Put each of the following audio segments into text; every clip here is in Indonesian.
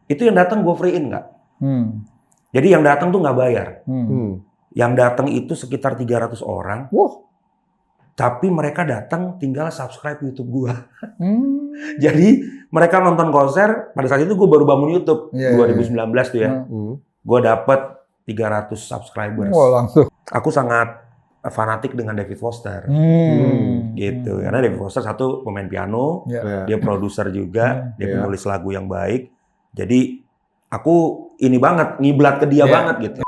Itu yang datang gue free-in nggak? Jadi yang datang tuh nggak bayar. Yang datang itu sekitar 300 orang. Wow. Tapi mereka datang tinggal subscribe YouTube gua. Jadi mereka nonton konser, pada saat itu gue baru bangun YouTube 2019 tuh ya. Gue dapet 300 subscribers. Wow, langsung. Aku sangat fanatik dengan David Foster. Gitu. Karena David Foster satu pemain piano, dia produser juga, dia penulis lagu yang baik. Jadi aku ini banget, ngiblat ke dia banget gitu.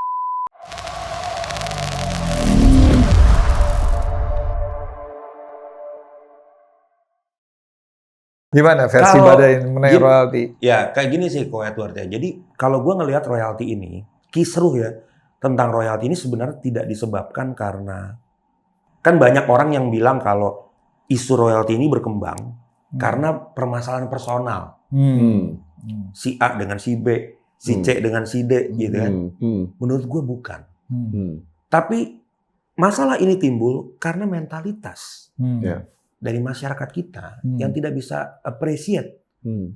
Gimana versi Badai mengenai royalti? Ya, kayak gini sih Ko Edward ya. Jadi kalau gue ngelihat royalti ini, kisruh ya tentang royalti ini sebenarnya tidak disebabkan karena kan banyak orang yang bilang kalau isu royalti ini berkembang karena permasalahan personal. Si A dengan si B, si C dengan si D gitu kan. Menurut gue bukan. Tapi masalah ini timbul karena mentalitas. Dari masyarakat kita yang tidak bisa appreciate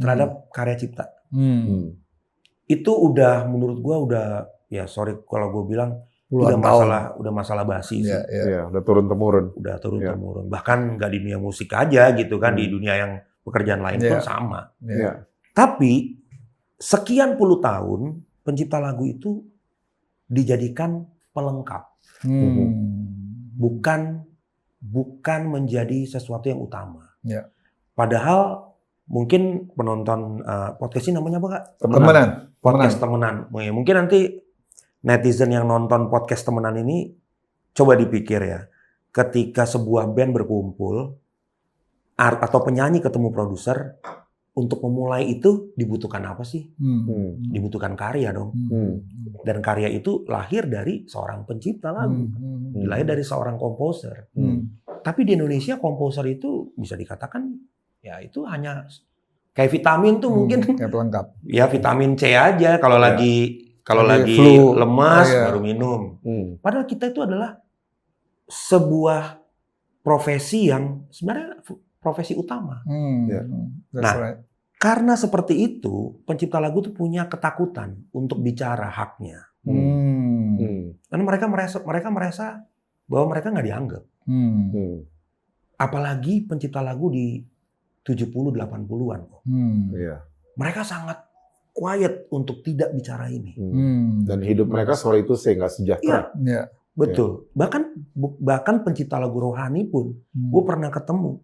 terhadap karya cipta. Itu udah menurut gua udah ya sorry kalau gua bilang udah masalah basi sih. Udah turun temurun. Udah turun temurun. Bahkan nggak di dunia musik aja gitu kan, di dunia yang pekerjaan lain pun sama. Tapi sekian puluh tahun pencipta lagu itu dijadikan pelengkap. Bukan menjadi sesuatu yang utama. Padahal mungkin penonton podcast ini namanya apa Kak? Temenan. Podcast temenan. Mungkin nanti netizen yang nonton podcast temenan ini coba dipikir ya. Ketika sebuah band berkumpul atau penyanyi ketemu produser, untuk memulai itu dibutuhkan apa sih? Dibutuhkan karya dong. Dan karya itu lahir dari seorang pencipta lagu. Lahir dari seorang komposer. Tapi di Indonesia komposer itu bisa dikatakan ya itu hanya kayak vitamin tuh mungkin kayak pelengkap. Ya vitamin C aja kalau lagi flu, lemas baru minum. Padahal kita itu adalah sebuah profesi yang sebenarnya profesi utama. Karena seperti itu, pencipta lagu tuh punya ketakutan untuk bicara haknya. Karena mereka merasa bahwa mereka nggak dianggap. Apalagi pencipta lagu di 70-80-an. Mereka sangat quiet untuk tidak bicara ini. Dan hidup mereka soal itu nggak sejahtera. Betul. Bahkan pencipta lagu rohani pun, gue pernah ketemu.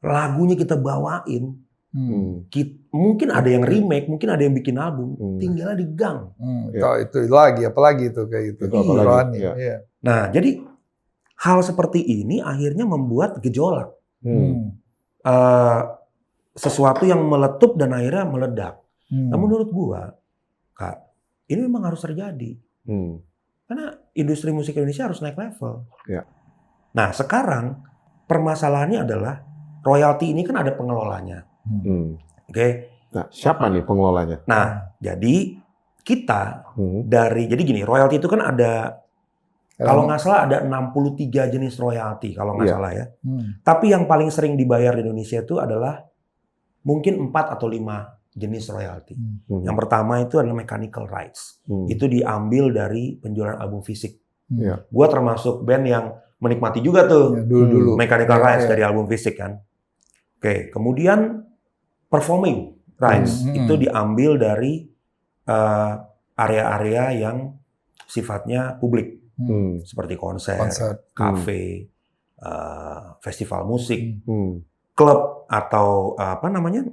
Lagunya kita bawain. Mungkin ada yang remake, mungkin ada yang bikin album, tinggalnya di gang. Itu lagi, apalagi itu kayak gitu. Nah, jadi hal seperti ini akhirnya membuat gejolak. Sesuatu yang meletup dan akhirnya meledak. Nah, menurut gua, Kak, ini memang harus terjadi. Karena industri musik Indonesia harus naik level. Nah, sekarang permasalahannya adalah royalti ini kan ada pengelolanya. Nah, siapa nih pengelolanya? Nah, jadi kita jadi gini, royalti itu kan ada kalau nggak salah ada 63 jenis royalti kalau nggak salah ya. Tapi yang paling sering dibayar di Indonesia itu adalah mungkin 4 atau 5 jenis royalti. Yang pertama itu adalah mechanical rights. Itu diambil dari penjualan album fisik. Gua termasuk band yang menikmati juga tuh dulu. Mechanical rights dari album fisik kan. Oke, kemudian performing rights itu diambil dari area-area yang sifatnya publik, seperti konser, kafe, festival musik, klub atau apa namanya,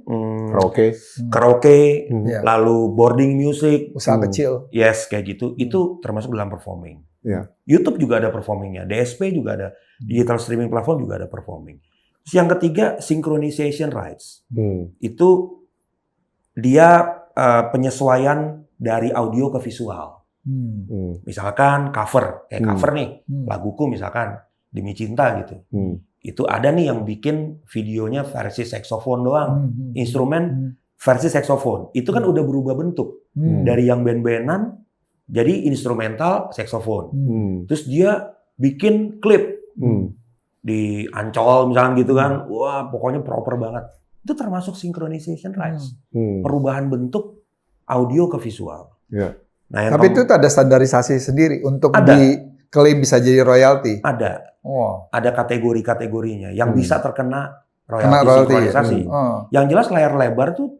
karaoke, lalu boarding music, usaha kecil, kayak gitu, itu termasuk dalam performing. YouTube juga ada performingnya, DSP juga ada, digital streaming platform juga ada performing. Yang ketiga, synchronization rights. Itu dia penyesuaian dari audio ke visual. Misalkan cover, cover nih, laguku misalkan Demi Cinta gitu. Itu ada nih yang bikin videonya versi saksofon doang, instrumen versi saksofon. Itu kan udah berubah bentuk dari yang band-bandan jadi instrumental saksofon. Terus dia bikin klip. Di Ancol misalkan gitu kan, wah pokoknya proper banget. Itu termasuk synchronization rights. Perubahan bentuk audio ke visual. Iya. Nah, yang Tapi itu ada standarisasi sendiri untuk Ada. diklaim bisa jadi royalty. ada kategori-kategorinya yang Hmm. bisa terkena Kena royalti royalty. sinkronisasi. Oh. Yang jelas layar lebar tuh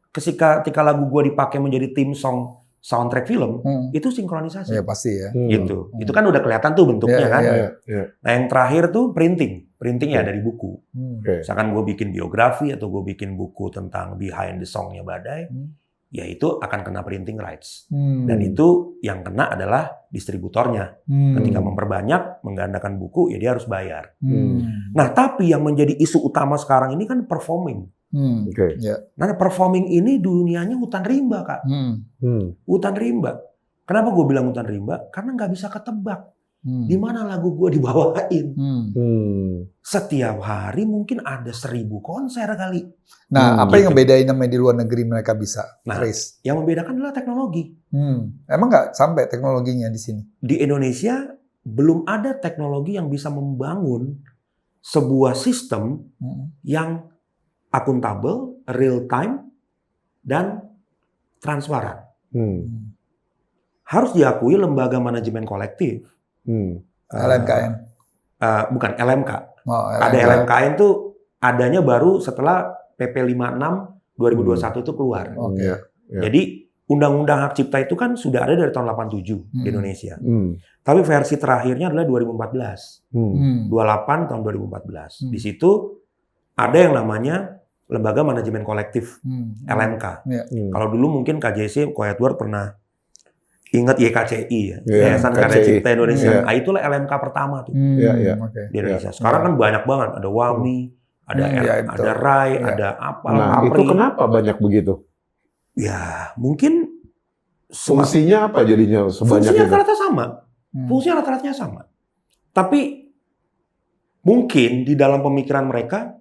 ketika lagu gue dipakai menjadi theme song soundtrack film, itu sinkronisasi. Ya pasti ya. Gitu. Itu kan udah kelihatan tuh bentuknya Iya, kan. iya. Iya. Nah, yang terakhir tuh printing ya dari buku. Oke. Misalkan gue bikin biografi atau gue bikin buku tentang behind the song-nya Badai, ya itu akan kena printing rights. Dan itu yang kena adalah distributornya. Ketika memperbanyak, menggandakan buku, ya dia harus bayar. Nah, tapi yang menjadi isu utama sekarang ini kan performing. Oke. Nah, performing ini dunianya hutan rimba, Kak. Hutan rimba. Kenapa gue bilang hutan rimba? Karena nggak bisa ketebak. Di mana lagu gue dibawain. Setiap hari mungkin ada 1000 konser kali. Nah, apa gitu. yang ngebedain sama di luar negeri mereka bisa Nah, trace? yang membedakan adalah teknologi. Emang nggak sampai teknologinya di sini? Di Indonesia belum ada teknologi yang bisa membangun sebuah sistem yang akuntabel, real time, dan transparan. Harus diakui lembaga manajemen kolektif. LMKN. Bukan LMK. Oh, Ada LMKN tuh adanya baru setelah PP 56 2021 itu keluar. Oke. Ya. Jadi Undang-Undang Hak Cipta itu kan sudah ada dari tahun 87 di Indonesia. Tapi versi terakhirnya adalah 2014. 28 tahun 2014. Di situ ada yang namanya Lembaga Manajemen Kolektif, LMK. Kalau dulu mungkin KJC, Ko Edward pernah ingat YKCI ya, Yayasan Karya Cipta Indonesia. Nah, itulah LMK pertama tuh di Indonesia. Sekarang kan banyak banget, ada WAMI, ada RAI, ada apa. Nah, itu kenapa banyak begitu? Ya, mungkin Fungsinya apa jadinya sebanyak fungsinya itu? rata-rata sama. Fungsinya rata-ratanya sama. Tapi mungkin di dalam pemikiran mereka,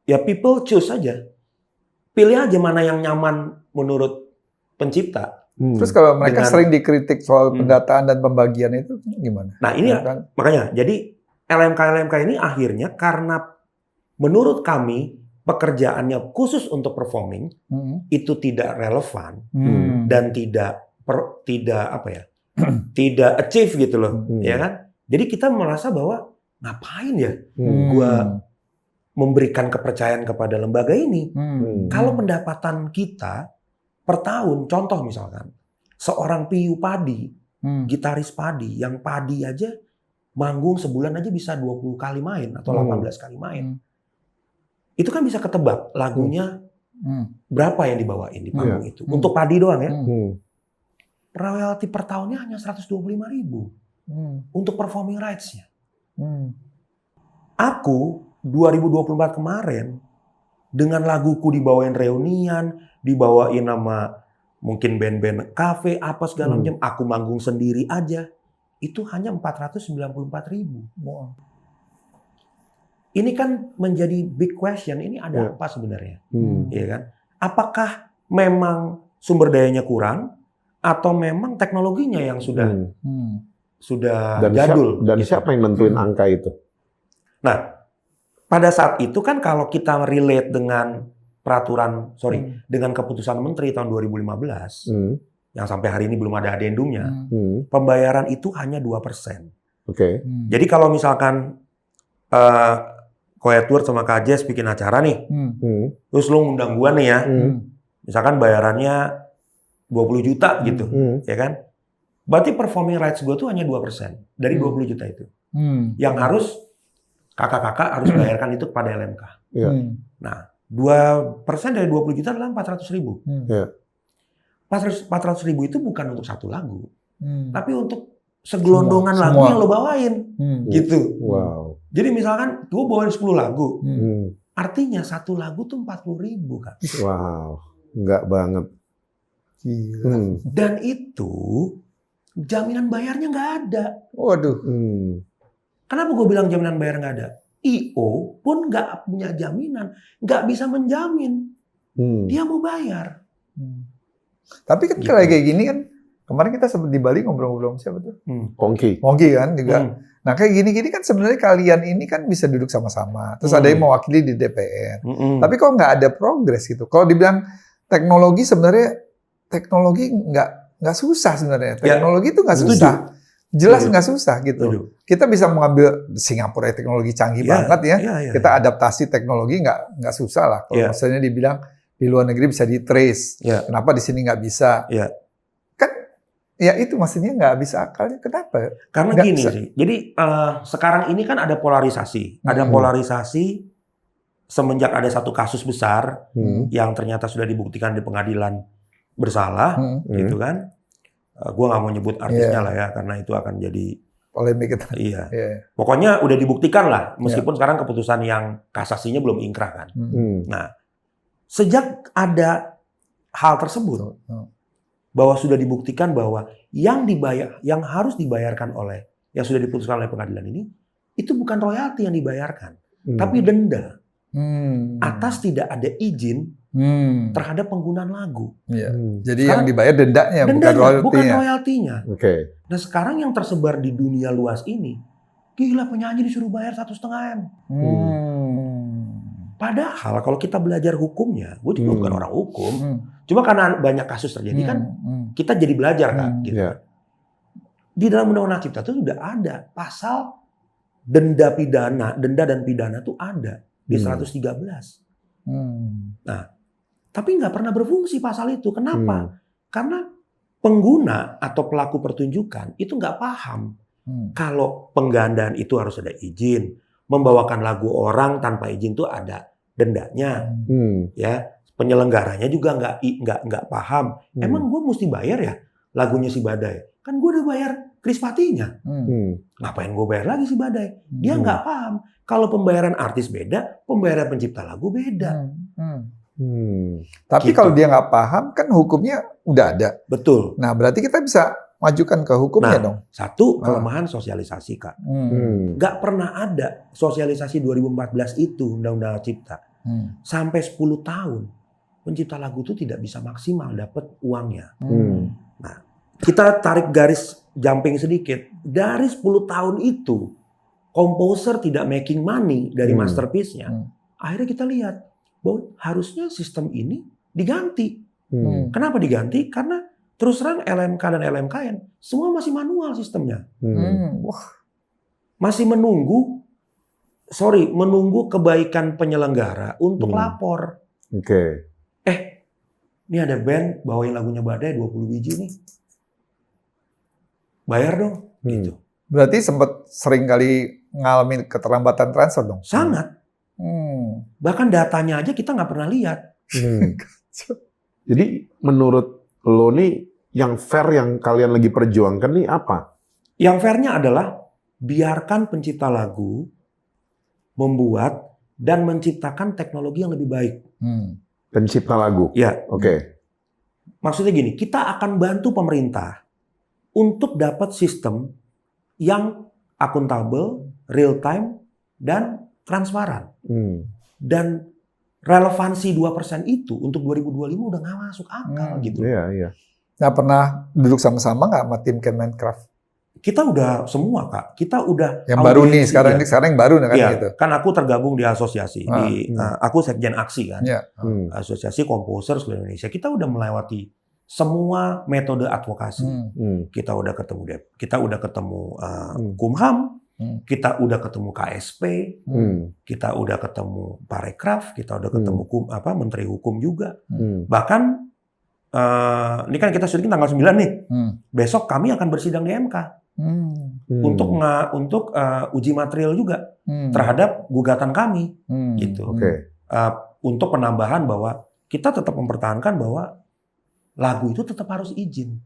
ya people choose aja. Pilih aja mana yang nyaman menurut pencipta. Terus kalau mereka Dengan- sering dikritik soal pendataan dan pembagian itu gimana? Nah ini makanya, jadi LMK ini akhirnya karena menurut kami pekerjaannya khusus untuk performing itu tidak relevan dan tidak tidak achieve gitu loh, ya kan? Jadi kita merasa bahwa ngapain ya gua memberikan kepercayaan kepada lembaga ini kalau pendapatan kita per tahun, contoh misalkan seorang PU Padi, gitaris Padi yang Padi aja manggung sebulan aja bisa 20 kali main atau 18 kali main. Itu kan bisa ketebak lagunya berapa yang dibawain di panggung itu. Untuk Padi doang ya. Royalti per tahunnya hanya 125.000 untuk performing rights-nya. Aku 2024 kemarin dengan laguku dibawain reunian, dibawain nama mungkin band-band kafe apa segala macam, aku manggung sendiri aja itu hanya 494.000. Ini kan menjadi big question, ini ada apa sebenarnya? Ya kan? Apakah memang sumber dayanya kurang atau memang teknologinya yang sudah jadul? Siapa yang nentuin angka itu? Nah, pada saat itu kan kalau kita relate dengan dengan keputusan Menteri tahun 2015 yang sampai hari ini belum ada adendumnya, pembayaran itu hanya 2%. Oke. Jadi kalau misalkan Ko Edward sama Kak Jess bikin acara nih, terus lu ngundang gua nih ya, misalkan bayarannya 20 juta gitu, ya kan? Berarti performing rights gua tuh hanya 2% dari 20 juta itu. Yang harus kakak-kakak harus bayarkan itu kepada LMK. Nah, 2% dari 20 juta adalah 400.000. 400.000 itu bukan untuk satu lagu, tapi untuk segelondongan lagu yang lo bawain, gitu. Wow. Jadi misalkan gue bawain 10 lagu, artinya satu lagu tuh 40.000 kan. Wow, enggak banget. Dan itu jaminan bayarnya nggak ada. Waduh. Kenapa gue bilang jaminan bayar nggak ada? IO pun nggak punya jaminan, nggak bisa menjamin dia mau bayar. Tapi kan Gitu. kayak gini kan, kemarin kita sempat di Bali ngobrol-ngobrol sama siapa tuh? Pongki. Mongki kan juga. Nah kayak gini-gini kan sebenarnya kalian ini kan bisa duduk sama-sama. Terus ada yang mewakili di DPR. Tapi kok nggak ada progres gitu. Kalau dibilang teknologi sebenarnya teknologi nggak susah sebenarnya. Teknologi itu nggak susah. Jelas nggak susah gitu. Kita bisa mengambil Singapura teknologi canggih banget ya. Kita adaptasi teknologi nggak susah lah. Kalau misalnya dibilang di luar negeri bisa di-trace. Kenapa di sini nggak bisa? Kan ya itu maksudnya nggak bisa akalnya. Kenapa? Karena nggak gini bisa. sih. Jadi sekarang ini kan ada polarisasi. Ada polarisasi semenjak ada satu kasus besar yang ternyata sudah dibuktikan di pengadilan bersalah, gitu kan. Gue nggak mau nyebut artisnya lah ya, karena itu akan jadi polemik itu. Iya. Pokoknya udah dibuktikan lah, meskipun sekarang keputusan yang kasasinya belum ingkrah kan. Nah, sejak ada hal tersebut, bahwa sudah dibuktikan bahwa yang harus dibayarkan oleh yang sudah diputuskan oleh pengadilan ini, itu bukan royalti yang dibayarkan, tapi denda atas tidak ada izin terhadap penggunaan lagu. Jadi sekarang, yang dibayar dendanya, bukan royaltinya. Nah sekarang yang tersebar di dunia luas ini, gila penyanyi disuruh bayar 1,5 M. Padahal kalau kita belajar hukumnya, gue juga bukan orang hukum, cuma karena banyak kasus terjadi kan, kita jadi belajar kan. Gitu. Di dalam Undang-Undang Cipta itu sudah ada pasal denda dan pidana tuh ada di 113. Nah, tapi nggak pernah berfungsi pasal itu. Kenapa? Karena pengguna atau pelaku pertunjukan itu nggak paham kalau penggandaan itu harus ada izin, membawakan lagu orang tanpa izin itu ada dendanya, ya penyelenggaranya juga nggak paham. Emang gue mesti bayar ya lagunya si Badai? Kan gue udah bayar Krispatinya. Ngapain gue bayar lagi si Badai? Dia nggak paham. Kalau pembayaran artis beda, pembayaran pencipta lagu beda. Tapi kalau dia nggak paham, kan hukumnya udah ada. Betul. Nah, berarti kita bisa majukan ke hukumnya dong. Satu, kelemahan sosialisasi, Kak. Nggak pernah ada sosialisasi 2014 itu, Undang-Undang Cipta. Sampai 10 tahun, pencipta lagu itu tidak bisa maksimal dapat uangnya. Nah, kita tarik garis jumping sedikit. Dari 10 tahun itu, komposer tidak making money dari masterpiece-nya. Akhirnya kita lihat bahwa harusnya sistem ini diganti. Kenapa diganti? Karena terus terang LMK dan LMKN semua masih manual sistemnya. Masih menunggu kebaikan penyelenggara untuk lapor. Ini ada band bawain lagunya Badai 20 biji nih. Bayar dong, gitu. Berarti sempat sering kali ngalamin keterlambatan transfer dong? Sangat. Bahkan datanya aja kita nggak pernah lihat. Jadi menurut lo nih yang fair yang kalian lagi perjuangkan nih apa? Yang fairnya adalah biarkan pencipta lagu membuat dan menciptakan teknologi yang lebih baik. Pencipta lagu? Ya. Maksudnya gini, kita akan bantu pemerintah untuk dapat sistem yang akuntabel, real time, dan transparan. Dan relevansi 2% itu untuk 2025 udah nggak masuk akal gitu. Iya. Nah, pernah duduk sama-sama nggak sama tim Kemenkraf? Kita udah semua, Kak. Kita udah yang baru nih, sekarang yang baru kan gitu. Kan aku tergabung di asosiasi. Aku Sekjen Aksi kan. Asosiasi Komposer seluruh Indonesia. Kita udah melewati semua metode advokasi. Kita udah ketemu Kumham, kita udah ketemu KSP, kita udah ketemu Parekraf, kita udah ketemu Menteri Hukum juga. Bahkan ini kan kita syuting tanggal 9 nih. Besok kami akan bersidang di MK. Untuk uji material juga terhadap gugatan kami gitu. Untuk penambahan bahwa kita tetap mempertahankan bahwa lagu itu tetap harus izin.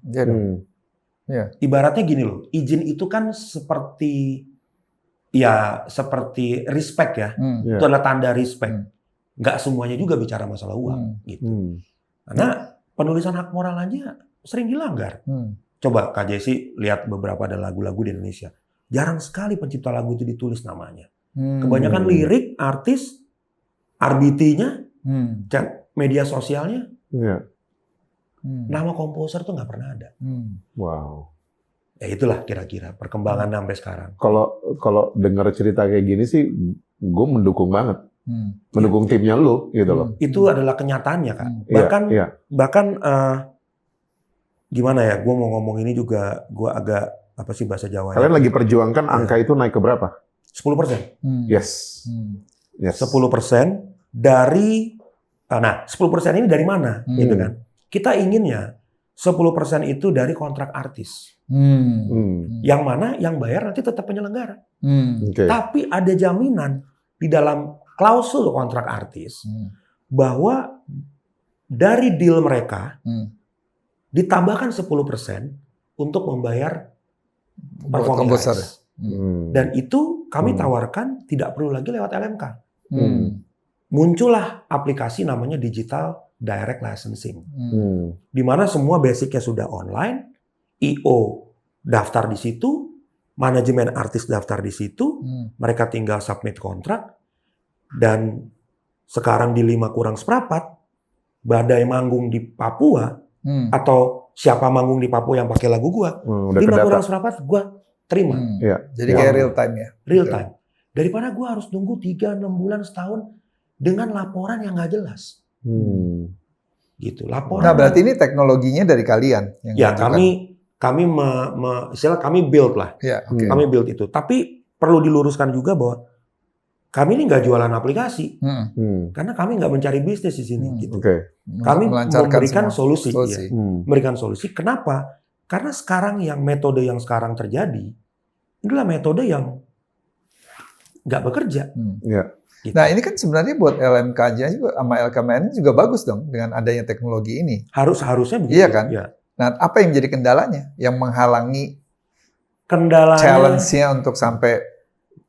Ibaratnya gini loh, izin itu kan seperti respect ya. Itu adalah tanda respect. Nggak semuanya juga bicara masalah uang gitu. Karena penulisan hak moral aja sering dilanggar. Coba Kak Jesse lihat beberapa ada lagu-lagu di Indonesia. Jarang sekali pencipta lagu itu ditulis namanya. Kebanyakan lirik, artis, RBT-nya, media sosialnya, nama komposer tuh nggak pernah ada. Wow. Ya itulah kira-kira perkembangan sampai sekarang. Kalau dengar cerita kayak gini sih, gue mendukung banget. Mendukung timnya lu gitu loh. Itu adalah kenyataannya, Kak. Iya. Bahkan gimana ya? Gue mau ngomong ini juga gue agak apa sih bahasa Jawa. Kalian lagi perjuangkan angka itu naik ke berapa? 10%. Yes. 10% dari 10% ini dari mana gitu kan? Kita inginnya 10% itu dari kontrak artis. Yang mana yang bayar nanti tetap penyelenggara. Okay. Tapi ada jaminan di dalam klausul kontrak artis bahwa dari deal mereka ditambahkan 10% untuk membayar performance rights. Dan itu kami tawarkan tidak perlu lagi lewat LMK. Muncullah aplikasi namanya Digital Direct Licensing. Di mana semua basicnya sudah online, IO daftar di situ, manajemen artis daftar di situ, mereka tinggal submit kontrak, dan sekarang di 5 kurang seperempat, Badai manggung di Papua, atau siapa manggung di Papua yang pakai lagu gua, 5 kurang seperempat gua terima. Jadi kayak real time ya? Real time. Daripada gua harus nunggu 3, 6 bulan, setahun dengan laporan yang nggak jelas. Gitu. Laporan. Nah, berarti ini teknologinya dari kalian yang ya, mengajukan. istilah kami build lah. Ya, okay. Kami build itu. Tapi perlu diluruskan juga bahwa kami ini nggak jualan aplikasi. Karena kami nggak mencari bisnis di sini. Gitu. Kami memberikan solusi. Ya. Memberikan solusi. Kenapa? Karena sekarang metode yang sekarang terjadi, inilah metode yang nggak bekerja. Gitu. Nah, ini kan sebenarnya buat LMK aja juga sama LKMN juga bagus dong dengan adanya teknologi ini. Harusnya begitu. Iya kan? Ya. Nah, apa yang menjadi kendalanya? Yang menghalangi kendalanya, challenge-nya untuk sampai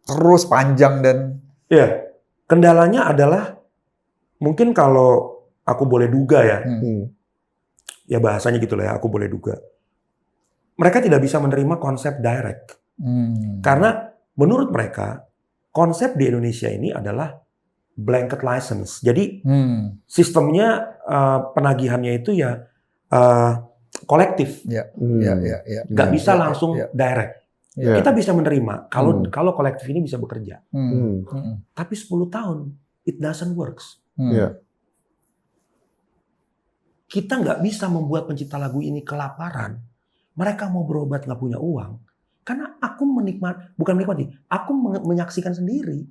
terus panjang dan... Ya, kendalanya adalah mungkin kalau aku boleh duga ya, ya bahasanya gitu lah ya, aku boleh duga. Mereka tidak bisa menerima konsep direct. Karena menurut mereka, konsep di Indonesia ini adalah blanket license. Jadi sistemnya penagihannya itu ya kolektif. Nggak bisa langsung direct. Kita bisa menerima kalau kolektif ini bisa bekerja. Tapi 10 tahun, it doesn't works. Kita nggak bisa membuat pencipta lagu ini kelaparan. Mereka mau berobat nggak punya uang. Karena aku bukan menikmati, aku menyaksikan sendiri.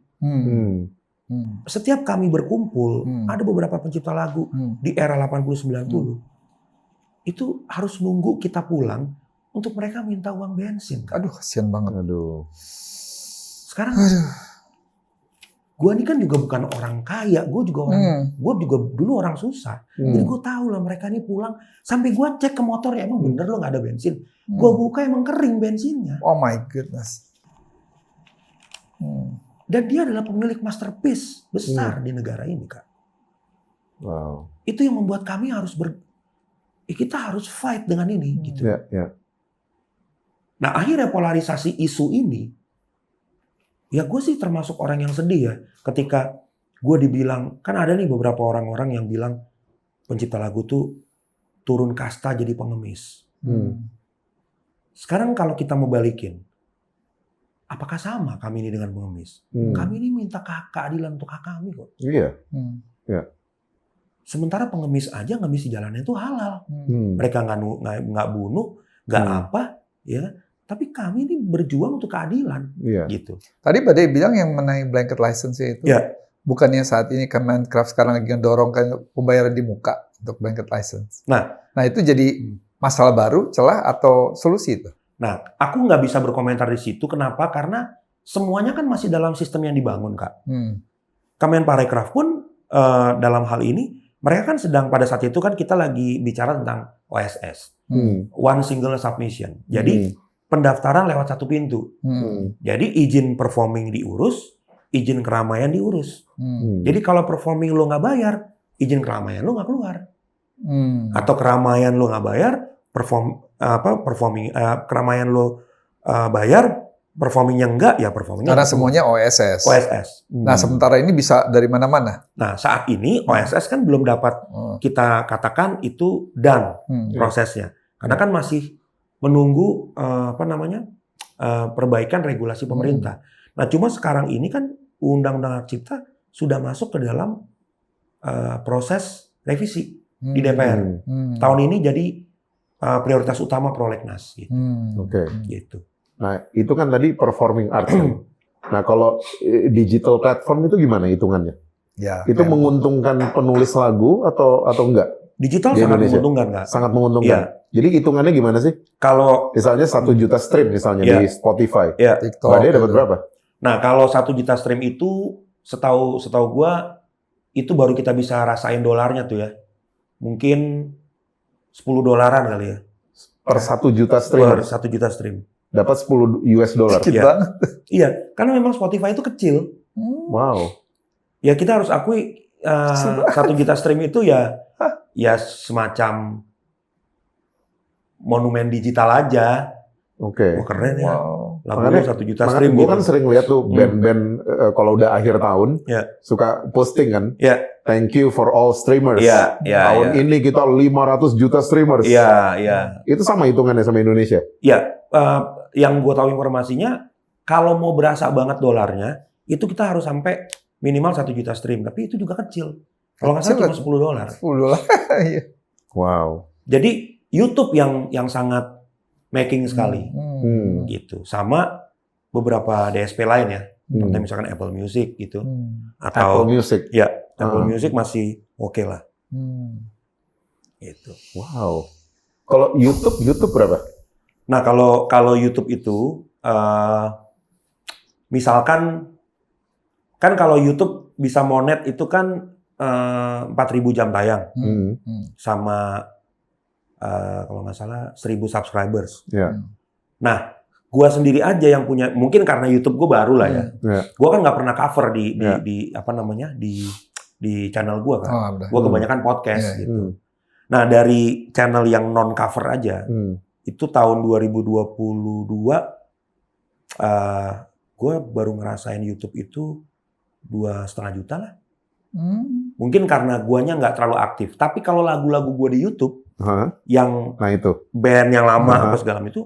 Setiap kami berkumpul, ada beberapa pencipta lagu di era 80-90. Itu harus nunggu kita pulang untuk mereka minta uang bensin. Aduh, kasihan banget. Sekarang, gue ini kan juga bukan orang kaya, gue juga dulu orang susah. Jadi gue tahu lah mereka ini pulang, sampai gue cek ke motornya, emang bener lo nggak ada bensin. Gue buka emang kering bensinnya. Oh my goodness. Dan dia adalah pemilik masterpiece besar di negara ini, Kak. Wow. Itu yang membuat kami harus kita harus fight dengan ini, gitu. Nah, akhirnya polarisasi isu ini, ya gue sih termasuk orang yang sedih ya, ketika gue dibilang, kan ada nih beberapa orang-orang yang bilang pencipta lagu tuh turun kasta jadi pengemis. Sekarang kalau kita mau balikin, apakah sama kami ini dengan pengemis? Kami ini minta keadilan untuk hak kami kok. Sementara pengemis aja ngemis di jalanan itu halal. Mereka nggak bunuh, nggak apa, ya. Tapi kami ini berjuang untuk keadilan, gitu. Tadi Badai bilang yang mengenai blanket license itu, bukannya saat ini Kemenkraf sekarang lagi ngedorong pembayaran di muka untuk blanket license. Nah itu jadi masalah baru, celah atau solusi itu? Nah, aku nggak bisa berkomentar di situ. Kenapa? Karena semuanya kan masih dalam sistem yang dibangun, Kak. Kemenparekraf pun dalam hal ini, mereka kan sedang pada saat itu kan kita lagi bicara tentang OSS, one single submission. Jadi pendaftaran lewat satu pintu. Jadi izin performing diurus, izin keramaian diurus. Jadi kalau performing lo nggak bayar, izin keramaian lo nggak keluar. Atau keramaian lo nggak bayar, keramaian lo bayar, performingnya enggak, ya performingnya. Karena semuanya OSS. Nah, sementara ini bisa dari mana-mana. Nah, saat ini OSS kan belum dapat kita katakan itu done prosesnya. Karena kan masih menunggu perbaikan regulasi pemerintah. Nah, cuma sekarang ini kan Undang-Undang Hak Cipta sudah masuk ke dalam proses revisi di DPR. Tahun ini jadi prioritas utama prolegnas gitu. Oke. Gitu. Nah, itu kan tadi performing arts. Kan? Nah, kalau digital platform itu gimana hitungannya? Ya, Itu menguntungkan penulis lagu atau enggak? Digital Di sangat Indonesia? menguntungkan, Kak. Sangat menguntungkan. Iya. Jadi hitungannya gimana sih? Kalau Misalnya 1 juta stream misalnya Iya. di Spotify. ya, TikTok. Mbak Dea dapat gitu. berapa? nah kalau 1 juta stream itu setahu gua itu baru kita bisa rasain dolarnya tuh ya. Mungkin $10 kali ya. Per 1 juta Per stream 1 juta stream. dapat $10. Dikit Iya. banget. Iya, karena memang Spotify itu kecil. Wow. Ya kita harus akui 1 juta stream itu ya semacam monumen digital aja. Oke. Wah, keren ya. Wow. Lagu Makanya- 1 juta Makanya stream gue gitu. kan sering lihat tuh band-band kalau udah akhir tahun Iya. suka posting kan. Iya. Thank you for all streamers. Iya, iya, Tahun iya. ini kita 500 juta streamers. Iya, iya. Itu sama hitungannya sama Indonesia. Ya, yang gue tahu informasinya, kalau mau berasa banget dolarnya, itu kita harus sampai minimal 1 juta stream. Tapi itu juga kecil. Kalau nggak salah Kecil, cuma $10. $10. Iya. Wow. Jadi YouTube yang sangat making sekali, gitu. Sama beberapa DSP lain ya, seperti misalkan Apple Music gitu, Apple atau Music. ya Apple Music masih oke lah, gitu. Wow. Kalau YouTube berapa? Nah kalau YouTube itu, misalkan kan kalau YouTube bisa monet itu kan 4.000 jam tayang sama kalau nggak salah 1.000 subscribers. Ya. Nah, gua sendiri aja yang punya, mungkin karena YouTube gua baru lah ya. Ya. Gua kan nggak pernah cover di Ya. di channel gua kan. Oh, udah. Gua kebanyakan podcast Iya, gitu. Nah, dari channel yang non cover aja, itu tahun 2022 gua baru ngerasain YouTube itu 2,5 juta lah. Mungkin karena guanya nggak terlalu aktif. Tapi kalau lagu-lagu gua di YouTube yang Nah itu. band yang lama apa segala itu,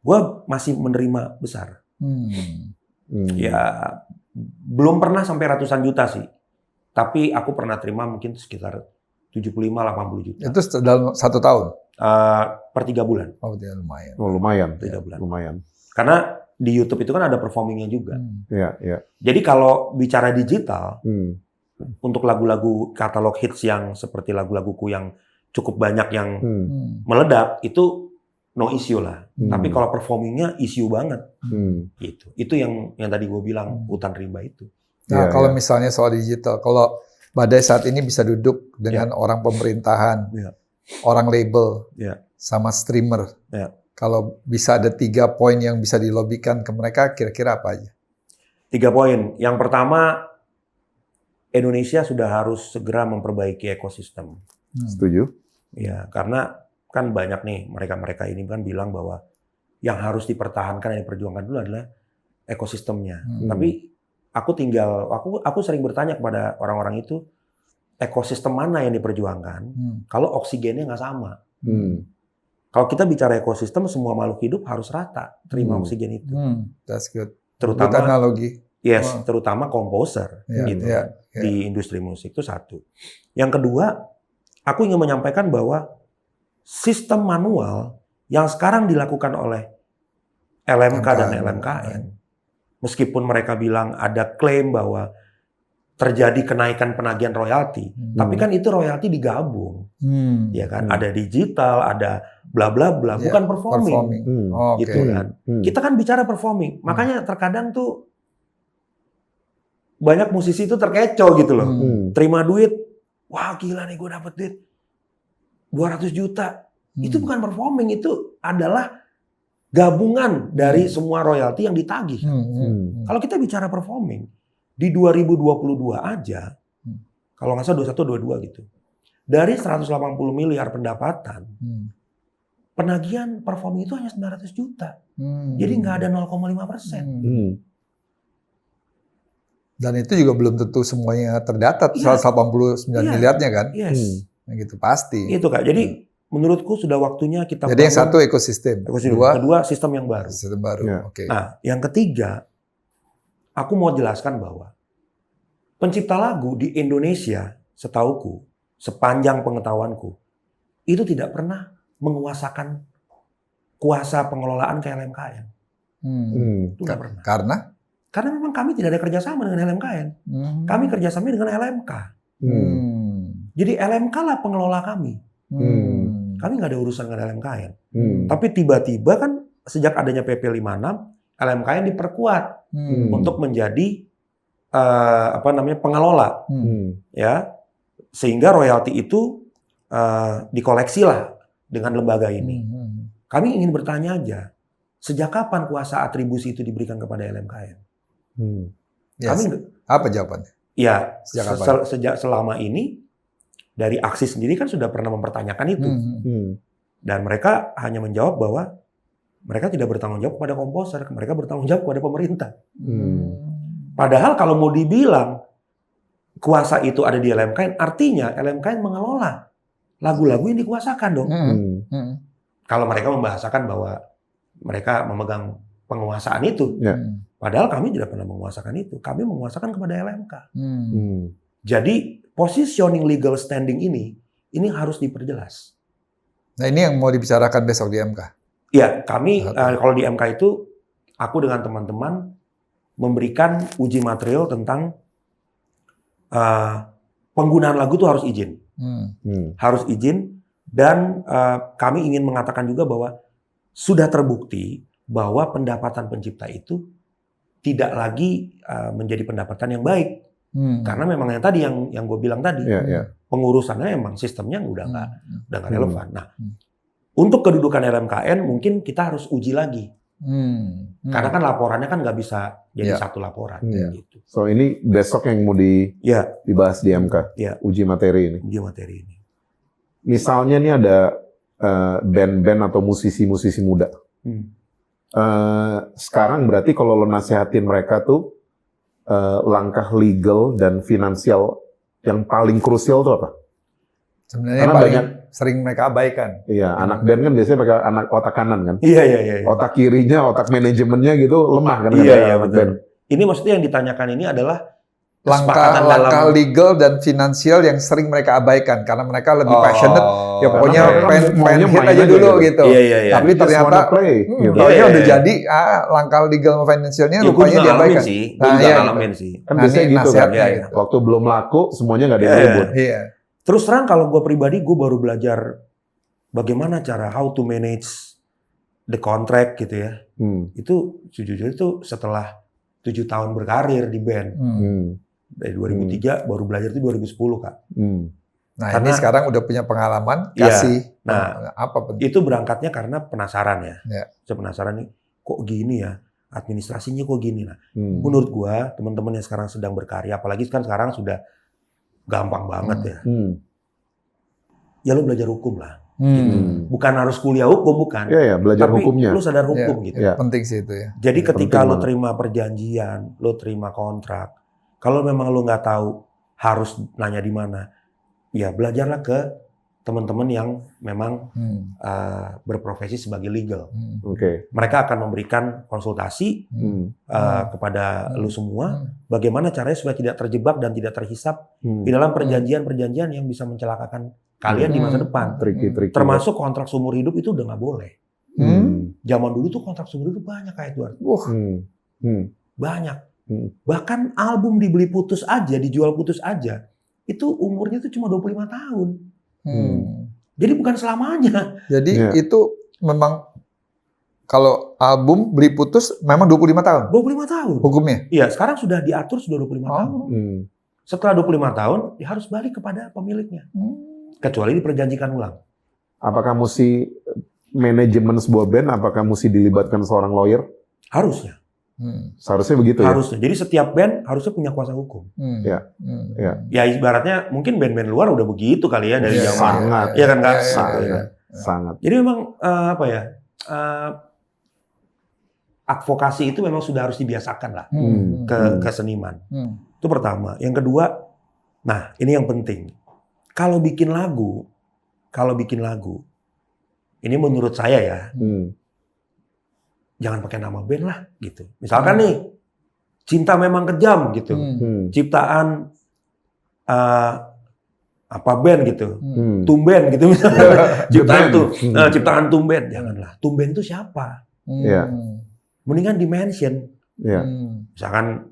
gue masih menerima besar. Ya belum pernah sampai ratusan juta sih, tapi aku pernah terima mungkin sekitar 75-80 juta. Itu dalam 1 tahun? Per 3 bulan. Oh, dia lumayan. Oh, lumayan. 3 bulan. Lumayan. Karena di YouTube itu kan ada performingnya juga. Iya, iya. Jadi kalau bicara digital, untuk lagu-lagu katalog hits yang seperti lagu-laguku yang cukup banyak yang meledak, itu no issue lah. Tapi kalau performingnya issue banget, gitu. Itu yang tadi gue bilang hutan rimba itu. Nah, Iya, kalau iya. misalnya soal digital, kalau Badai saat ini bisa duduk dengan orang pemerintahan, Iya. orang label, Iya. sama streamer. Iya. Kalau bisa ada 3 poin yang bisa dilobikan ke mereka, kira-kira apa aja? 3 poin. Yang pertama, Indonesia sudah harus segera memperbaiki ekosistem. Setuju? Ya, karena kan banyak nih mereka-mereka ini kan bilang bahwa yang harus dipertahankan, yang diperjuangkan dulu adalah ekosistemnya. Tapi aku sering bertanya kepada orang-orang itu, ekosistem mana yang diperjuangkan kalau oksigennya nggak sama. Kalau kita bicara ekosistem, semua makhluk hidup harus rata terima oksigen itu. That's good. Good Terutama analogi. terutama komposer Iya, gitu iya, iya. di industri musik itu satu. Yang kedua, aku ingin menyampaikan bahwa sistem manual yang sekarang dilakukan oleh LMK dan LMKN, meskipun mereka bilang ada klaim bahwa terjadi kenaikan penagihan royalti, tapi kan itu royalti digabung, ya kan? Ada digital, ada bla bla bla, bukan performing. Oke. Gitu kan. Kita kan bicara performing, makanya terkadang tuh banyak musisi itu terkecoh gitu loh. Terima duit, wah gila nih gue dapet duit 200 juta. Itu bukan performing, itu adalah gabungan dari semua royalti yang ditagih. Kalau kita bicara performing, di 2022 aja, kalau nggak salah 21-22 gitu, dari 180 miliar pendapatan, penagihan performing itu hanya 900 juta. Jadi nggak ada 0,5%. Dan itu juga belum tentu semuanya terdata, 189 miliarnya kan? Yes. Nah, gitu pasti. Itu Kak. Jadi menurutku sudah waktunya kita Jadi yang bangun satu ekosistem, kedua sistem yang baru. sistem baru. Ya. Oke. Nah, yang ketiga, aku mau jelaskan bahwa pencipta lagu di Indonesia, setauku, sepanjang pengetahuanku, itu tidak pernah menguasakan kuasa pengelolaan ke LMKN. Itu nggak pernah. Karena memang kami tidak ada kerjasama dengan LMKN. Kami kerjasama dengan LMK. Jadi LMK lah pengelola kami. Kami nggak ada urusan dengan LMKN. Tapi tiba-tiba kan sejak adanya PP 56, LMKN diperkuat untuk menjadi pengelola, ya, sehingga royalti itu dikoleksi lah dengan lembaga ini. Kami ingin bertanya aja, sejak kapan kuasa atribusi itu diberikan kepada LMKN? Yes. Apa jawabannya? Ya, Sejak sejak selama ini dari Aksi sendiri kan sudah pernah mempertanyakan itu, dan mereka hanya menjawab bahwa mereka tidak bertanggung jawab kepada komposer, mereka bertanggung jawab kepada pemerintah. Padahal kalau mau dibilang kuasa itu ada di LMKN, artinya LMKN mengelola lagu-lagu yang dikuasakan dong. Kalau mereka membahasakan bahwa mereka memegang penguasaan itu, padahal kami tidak pernah menguasakan itu. Kami menguasakan kepada LMK. Jadi positioning legal standing ini harus diperjelas. Nah ini yang mau dibicarakan besok di MK. Ya, kami kalau di MK itu, aku dengan teman-teman memberikan uji material tentang penggunaan lagu itu harus izin. Harus izin, dan kami ingin mengatakan juga bahwa sudah terbukti bahwa pendapatan pencipta itu tidak lagi menjadi pendapatan yang baik. Karena memang yang tadi yang gue bilang tadi, pengurusannya emang sistemnya udah nggak relevan. Nah, untuk kedudukan LMKN mungkin kita harus uji lagi. Karena kan laporannya kan nggak bisa jadi satu laporan. Gitu. So ini besok yang mau dibahas di MK, uji materi ini. Uji materi ini. Misalnya nih ada band-band atau musisi-musisi muda. Sekarang berarti kalau lo nasihatin mereka tuh langkah legal dan finansial yang paling krusial tuh apa? Sebenarnya Karena paling banyak sering mereka abaikan. Iya, anak band kan biasanya pakai anak otak kanan kan. Iya. Otak kirinya, otak manajemennya gitu lemah kan. Iya, betul. Ini maksudnya yang ditanyakan ini adalah langkah legal dan finansial yang sering mereka abaikan karena mereka lebih passionate. Ya pokoknya pengen hit aja dulu gitu. Iya. Tapi ternyata pokoknya udah jadi langkah legal sama finansialnya rupanya diabaikan. Nah, ngalamin sih. Kan biasanya gitu kan. Waktu belum laku semuanya nggak ada yang ribut. Iya. Terus terang kalau gue pribadi, gue baru belajar bagaimana cara how to manage the contract gitu ya. Itu jujur itu setelah 7 tahun berkarir di band. Dari 2003 baru belajar itu 2010 Kak. Nah karena, ini sekarang udah punya pengalaman, kasih. Apa penting? Itu berangkatnya karena penasaran ya. Saya penasaran nih, kok gini ya? Administrasinya kok gini. Nah, menurut gua teman-teman yang sekarang sedang berkarya, apalagi kan sekarang sudah gampang banget ya. Ya lo belajar hukum lah. Gitu. Bukan harus kuliah hukum, bukan. Iya, belajar tapi hukumnya. Lo sadar hukum gitu. Penting sih itu ya. Jadi ketika lo terima perjanjian, lo terima kontrak, kalau memang lo nggak tahu harus nanya di mana, ya belajarlah ke teman-teman yang memang berprofesi sebagai legal. Mereka akan memberikan konsultasi kepada lo semua, bagaimana caranya supaya tidak terjebak dan tidak terhisap di dalam perjanjian-perjanjian yang bisa mencelakakan kalian di masa depan. Termasuk kontrak seumur hidup itu udah nggak boleh. Zaman dulu tuh kontrak seumur hidup banyak kayak Edward. Banyak. Bahkan album dibeli putus aja, dijual putus aja, itu umurnya tuh cuma 25 tahun. Jadi bukan selamanya. Jadi itu memang kalau album beli putus memang 25 tahun? 25 tahun. Hukumnya? Iya, sekarang sudah diatur sudah 25 tahun. Setelah 25 tahun, dia harus balik kepada pemiliknya. Kecuali diperjanjikan ulang. Apakah mesti manajemen sebuah band, apakah mesti dilibatkan seorang lawyer? Harusnya. Seharusnya begitu harusnya. Jadi setiap band harusnya punya kuasa hukum. Ya ibaratnya mungkin band-band luar udah begitu kali ya dari zaman. Sangat. Ya kan Kak? Sangat. Jadi memang advokasi itu memang sudah harus dibiasakan lah ke seniman. Itu pertama. Yang kedua, nah ini yang penting. Kalau bikin lagu ini menurut saya ya, jangan pakai nama band lah gitu. Misalkan nih, Cinta Memang Kejam gitu, ciptaan apa band gitu, Tumben gitu misalnya, ciptaan Tumben, janganlah. Tumben itu siapa? Iya. Mendingan dimention, Iya. misalkan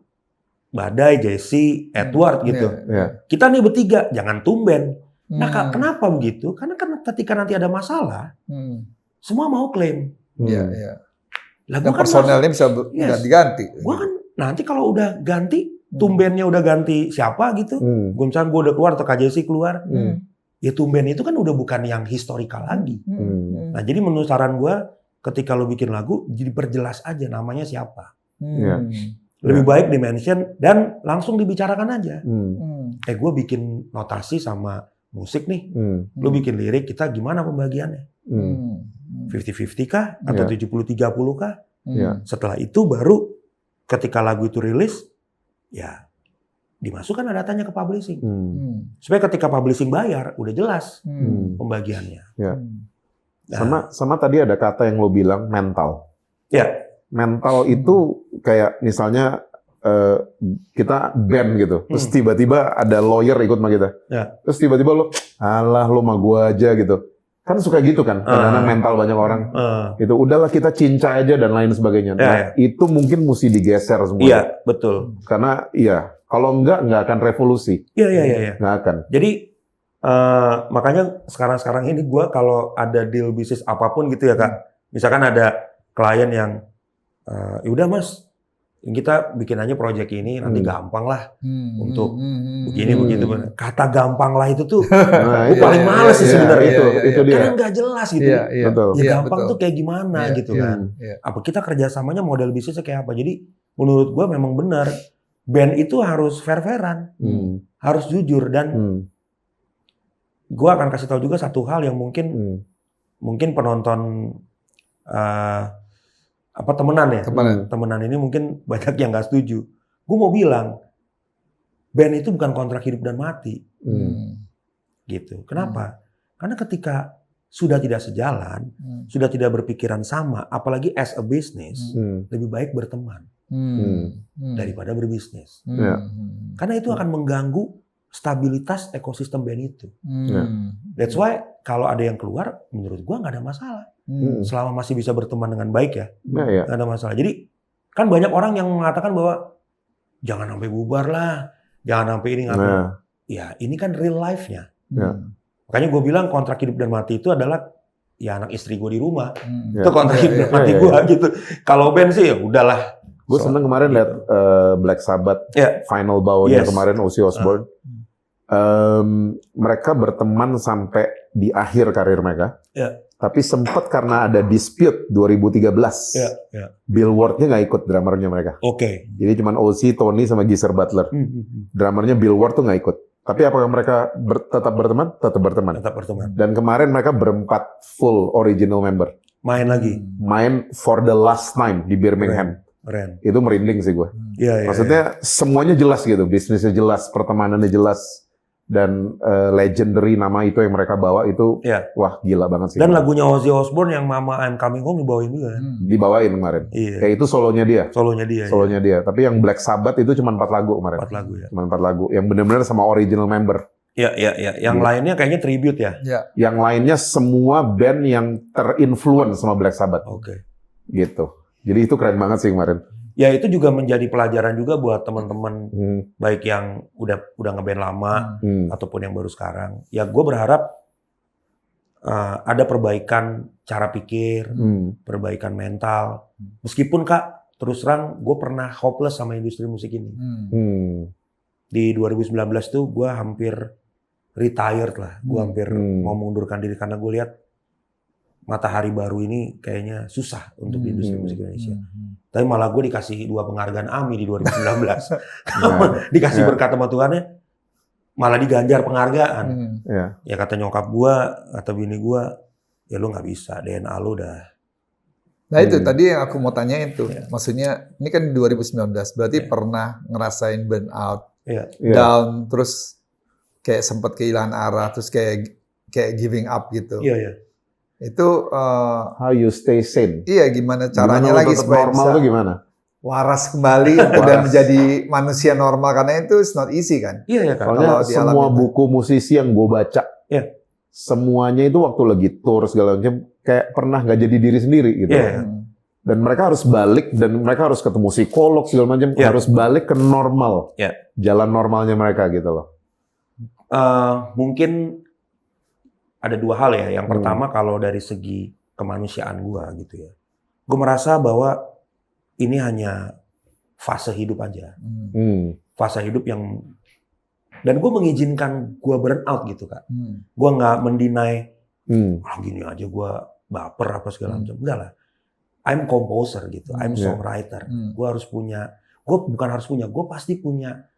Badai, Jesse, Edward gitu. Iya. Kita nih bertiga, jangan Tumben. Nah, kenapa begitu? Karena kan ketika nanti ada masalah, semua mau klaim. Iya, iya. Lah, Dan gua kan personelnya bisa ganti-ganti. Gua kan nanti kalau udah ganti, Tumbennya udah ganti siapa gitu. Gue misalnya gue udah keluar atau KJC keluar, ya Tumben itu kan udah bukan yang historikal lagi. Nah, jadi menurut saran gue, ketika lo bikin lagu, jadi perjelas aja namanya siapa. Lebih baik di-mention dan langsung dibicarakan aja. Gue bikin notasi sama musik nih, lo bikin lirik, kita gimana pembagiannya? 50-50 kah? Atau 70-30 kah? Setelah itu baru ketika lagu itu rilis, ya dimasukkan datanya ke publishing. Supaya ketika publishing bayar, udah jelas pembagiannya. Ya. Nah, Sama tadi ada kata yang lo bilang mental. Ya. Mental itu kayak misalnya kita band gitu, terus tiba-tiba ada lawyer ikut sama kita. Ya. Terus tiba-tiba lo, alah lo mah gua aja gitu. Kan suka gitu kan, karena mental banyak orang. Itu udahlah kita cincai aja dan lain sebagainya. Nah, itu mungkin mesti digeser semua. Iya, betul. Karena kalau nggak akan revolusi. Iya. Nggak akan. Jadi makanya sekarang ini gue kalau ada deal bisnis apapun gitu ya Kak, misalkan ada klien yang ya udah Mas, kita bikin aja proyek ini, nanti gampang lah untuk begini begitu. Kata gampang lah itu tuh gue paling males sih sebenarnya itu dia. Karena nggak jelas gitu. Betul. Ya gampang tuh kayak gimana gitu kan. Apa kita kerjasamanya model bisnisnya kayak apa? Jadi menurut gue memang benar, band itu harus fair-fairan, harus jujur, dan gue akan kasih tahu juga satu hal yang mungkin penonton temenan ini mungkin banyak yang nggak setuju. Gue mau bilang, band itu bukan kontrak hidup dan mati, gitu. Kenapa? Karena ketika sudah tidak sejalan, sudah tidak berpikiran sama, apalagi as a business, lebih baik berteman daripada berbisnis. Karena itu akan mengganggu stabilitas ekosistem band itu. That's why kalau ada yang keluar, menurut gua nggak ada masalah. Selama masih bisa berteman dengan baik ya, nggak ada masalah. Jadi kan banyak orang yang mengatakan bahwa jangan sampai bubar lah, jangan sampai ini Ya ini kan real life-nya. Makanya gue bilang kontrak hidup dan mati itu adalah ya anak istri gue di rumah. Itu kontrak hidup dan mati gue gitu. Kalau band sih ya udahlah. Gue seneng kemarin lihat Black Sabbath final bow-nya kemarin, Ozzy Osbourne. Mereka berteman sampai di akhir karir mereka. Tapi sempat karena ada dispute 2013. Bill Ward-nya nggak ikut, drummernya mereka. Jadi cuman Ozzy, Tony sama Geezer Butler. Drummernya Bill Ward tuh nggak ikut. Tapi apakah mereka tetap berteman? Tetap berteman. Dan kemarin mereka berempat full original member. Main lagi. Main for the last time di Birmingham. Keren. Itu merinding sih gue. Maksudnya semuanya jelas gitu, bisnisnya jelas, pertemanannya jelas. Dan legendary nama itu yang mereka bawa itu, wah gila banget sih. Dan lagunya Ozzy Osbourne yang Mama I'm Coming Home dibawain juga. Dibawain kemarin. Kayak itu solonya dia. Solonya dia. Tapi yang Black Sabbath itu cuma 4 lagu kemarin. 4 lagu ya. Cuma 4 lagu. Yang benar-benar sama original member. Yang lainnya kayaknya tribute ya. Yang lainnya semua band yang terinfluence sama Black Sabbath. Gitu. Jadi itu keren banget sih kemarin. Ya itu juga menjadi pelajaran juga buat teman-teman baik yang udah ngeband lama ataupun yang baru sekarang. Ya gue berharap ada perbaikan cara pikir, perbaikan mental. Meskipun Kak, terus terang gue pernah hopeless sama industri musik ini. Di 2019 tuh gue hampir retired lah. Gue hampir mau mengundurkan diri karena gue lihat matahari baru ini kayaknya susah untuk di industri musik Indonesia. Tapi malah gue dikasih 2 penghargaan AMI di 2019. Dikasih berkat sama Tuhannya, malah diganjar penghargaan. Ya kata nyokap gue, kata bini gue, ya lu nggak bisa, DNA lu udah. Nah itu tadi yang aku mau tanyain tuh. Maksudnya ini kan 2019, berarti pernah ngerasain burnout, down, terus kayak sempat kehilangan arah, terus kayak giving up gitu. Itu How you stay sane. iya, gimana caranya Gimana lagi tetap supaya normal bisa tuh gimana? waras kembali dan menjadi manusia normal, karena itu it's not easy kan. Iya ya Kak. Soalnya Kalau semua dialamin. buku musisi yang gue baca, semuanya itu waktu lagi tour segala macam kayak pernah nggak jadi diri sendiri gitu. Dan mereka harus balik dan mereka harus ketemu psikolog segala macam, harus balik ke normal, jalan normalnya mereka gitu loh. Mungkin ada dua hal ya. Yang pertama kalau dari segi kemanusiaan gue gitu ya, gue merasa bahwa ini hanya fase hidup aja, fase hidup yang, dan gue mengizinkan gue burn out gitu Kak. Gue nggak mendinai, gini aja gue baper apa segala macam, enggak lah. I'm composer gitu, I'm songwriter. Gue harus punya, gue bukan harus punya, gue pasti punya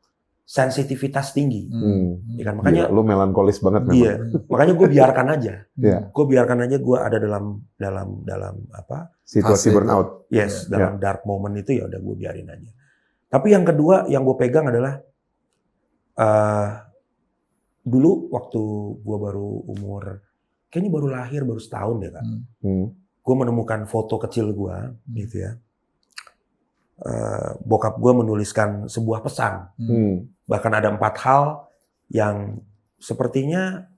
sensitivitas tinggi. Ya kan? Makanya lu melankolis banget memang. Iya, makanya gue biarkan aja. Gue biarkan aja gue ada dalam apa? Situasi burnout. Yes, dalam dark moment itu ya udah gue biarin aja. Tapi yang kedua yang gue pegang adalah dulu waktu gue baru umur, kayaknya baru lahir baru setahun deh Kak. Gue menemukan foto kecil gue, gitu ya. Bokap gue menuliskan sebuah pesan. Bahkan ada 4 hal yang sepertinya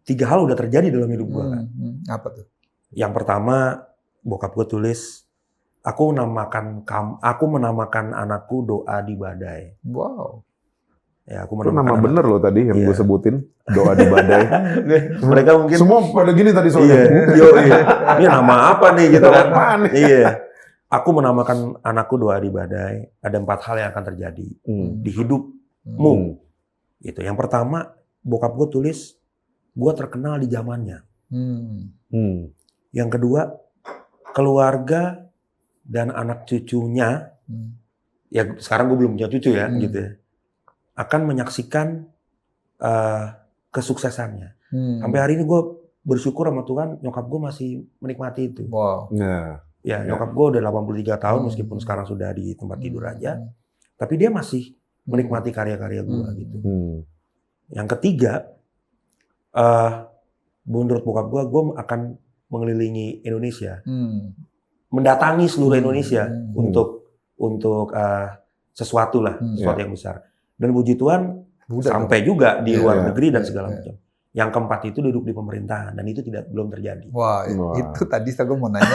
3 hal udah terjadi dalam hidup gue kan. Apa tuh? Yang pertama, bokap gue tulis, aku menamakan anakku Doa di Badai. Wow. Ya, aku Itu nama bener loh tadi yang gue sebutin, Doa di Badai. Mereka mungkin semua pada gini tadi soalnya. Ini nama apa nih gitu kan? Iya. Aku menamakan anakku Doa di Badai. Ada 4 hal yang akan terjadi di hidupmu. Gitu. Yang pertama, bokap gue tulis, gue terkenal di zamannya. Yang kedua, keluarga dan anak cucunya, ya sekarang gue belum punya cucu ya, gitu ya, akan menyaksikan kesuksesannya. Sampai hari ini gue bersyukur sama Tuhan, nyokap gue masih menikmati itu. Wow. Ya, nyokap gue udah 83 tahun meskipun sekarang sudah di tempat tidur aja. Tapi dia masih menikmati karya-karya gue gitu. Yang ketiga, menurut bokap gue akan mengelilingi Indonesia. Mendatangi seluruh Indonesia untuk sesuatu lah, sesuatu yang besar. Dan puji Tuhan sampai juga di luar negeri dan segala macam. Yang keempat itu duduk di pemerintahan dan itu belum terjadi. Wah, itu tadi gue mau nanya.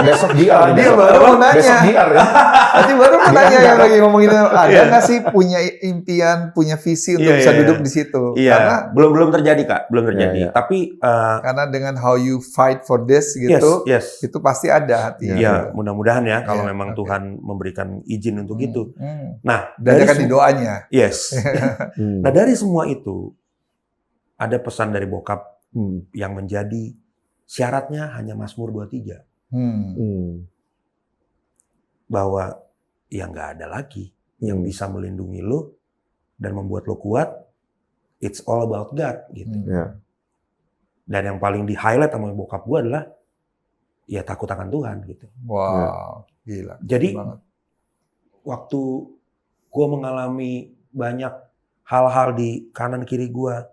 Besok JR. Dia baru mau nanya. Besok JR ya. Tadi baru mau nanya yang lagi ngomongin ada nggak sih punya impian, punya visi untuk bisa duduk di situ? Iya. Karena belum terjadi Kak, belum terjadi. Tapi karena dengan how you fight for this gitu, itu pasti ada hati. Iya, mudah-mudahan ya kalau memang Tuhan memberikan izin untuk itu. Nah, dan jangan di doanya. Yes. Nah, dari semua itu ada pesan dari bokap yang menjadi syaratnya hanya Mazmur 23. Bahwa ya nggak ada lagi yang bisa melindungi lo dan membuat lo kuat. It's all about God gitu. Dan yang paling di highlight sama bokap gue adalah ya takut akan Tuhan gitu. Wow, gila. Jadi waktu gue mengalami banyak hal-hal di kanan kiri gue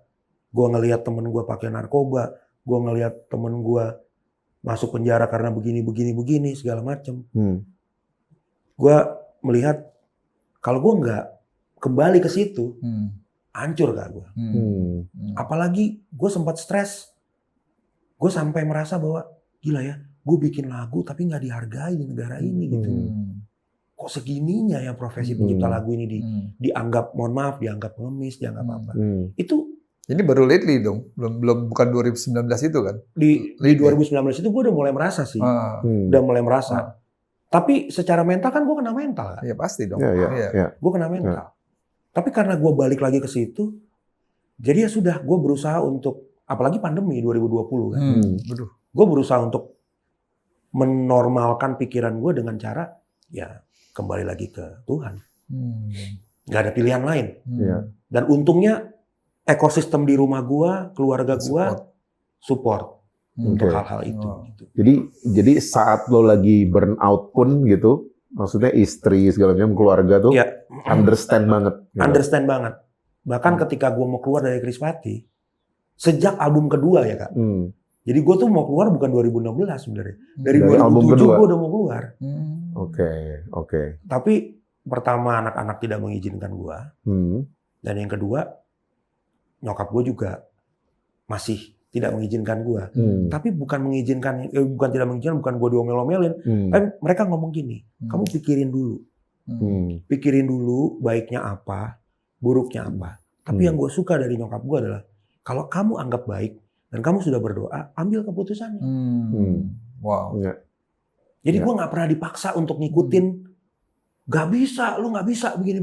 ngelihat temen gue pakai narkoba, gue ngelihat temen gue masuk penjara karena begini segala macem. Gue melihat kalau gue nggak kembali ke situ, hancur Kak gue. Apalagi gue sempat stres, gue sampai merasa bahwa gila ya, gue bikin lagu tapi nggak dihargai di negara ini gitu. Kok segininya ya profesi pencipta lagu ini dianggap, mohon maaf, dianggap pengemis, dianggap apa? Itu ini baru lately dong, belum bukan 2019 itu kan? Di 2019 itu gue udah mulai merasa sih, udah mulai merasa. Tapi secara mental kan gue kena mental kan? Iya pasti dong. Gue kena mental. Tapi karena gue balik lagi ke situ, jadi ya sudah gue berusaha untuk, apalagi pandemi 2020 kan, gue berusaha untuk menormalkan pikiran gue dengan cara ya kembali lagi ke Tuhan. Gak ada pilihan lain. Dan untungnya ekosistem di rumah gua, keluarga gua support untuk hal-hal itu. Gitu. Jadi saat lo lagi burnout pun gitu, maksudnya istri segala macam keluarga tuh understand banget. Gitu. Understand banget. Bahkan ketika gua mau keluar dari Krispati, sejak album kedua ya Kak. Jadi gue tuh mau keluar bukan 2016 sebenarnya. Dari album 2007 kedua. gue udah mau keluar. Oke. Tapi pertama anak-anak tidak mengizinkan gue. Dan yang kedua, nyokap gue juga masih tidak mengizinkan gue. Tapi bukan tidak mengizinkan, bukan gue diomel-omelin. Tapi mereka ngomong gini, kamu pikirin dulu. Pikirin dulu baiknya apa, buruknya apa. Tapi yang gue suka dari nyokap gue adalah, kalau kamu anggap baik, dan kamu sudah berdoa, ambil keputusannya. Wow. Jadi gue nggak pernah dipaksa untuk ngikutin. Gak bisa, lu nggak bisa begini.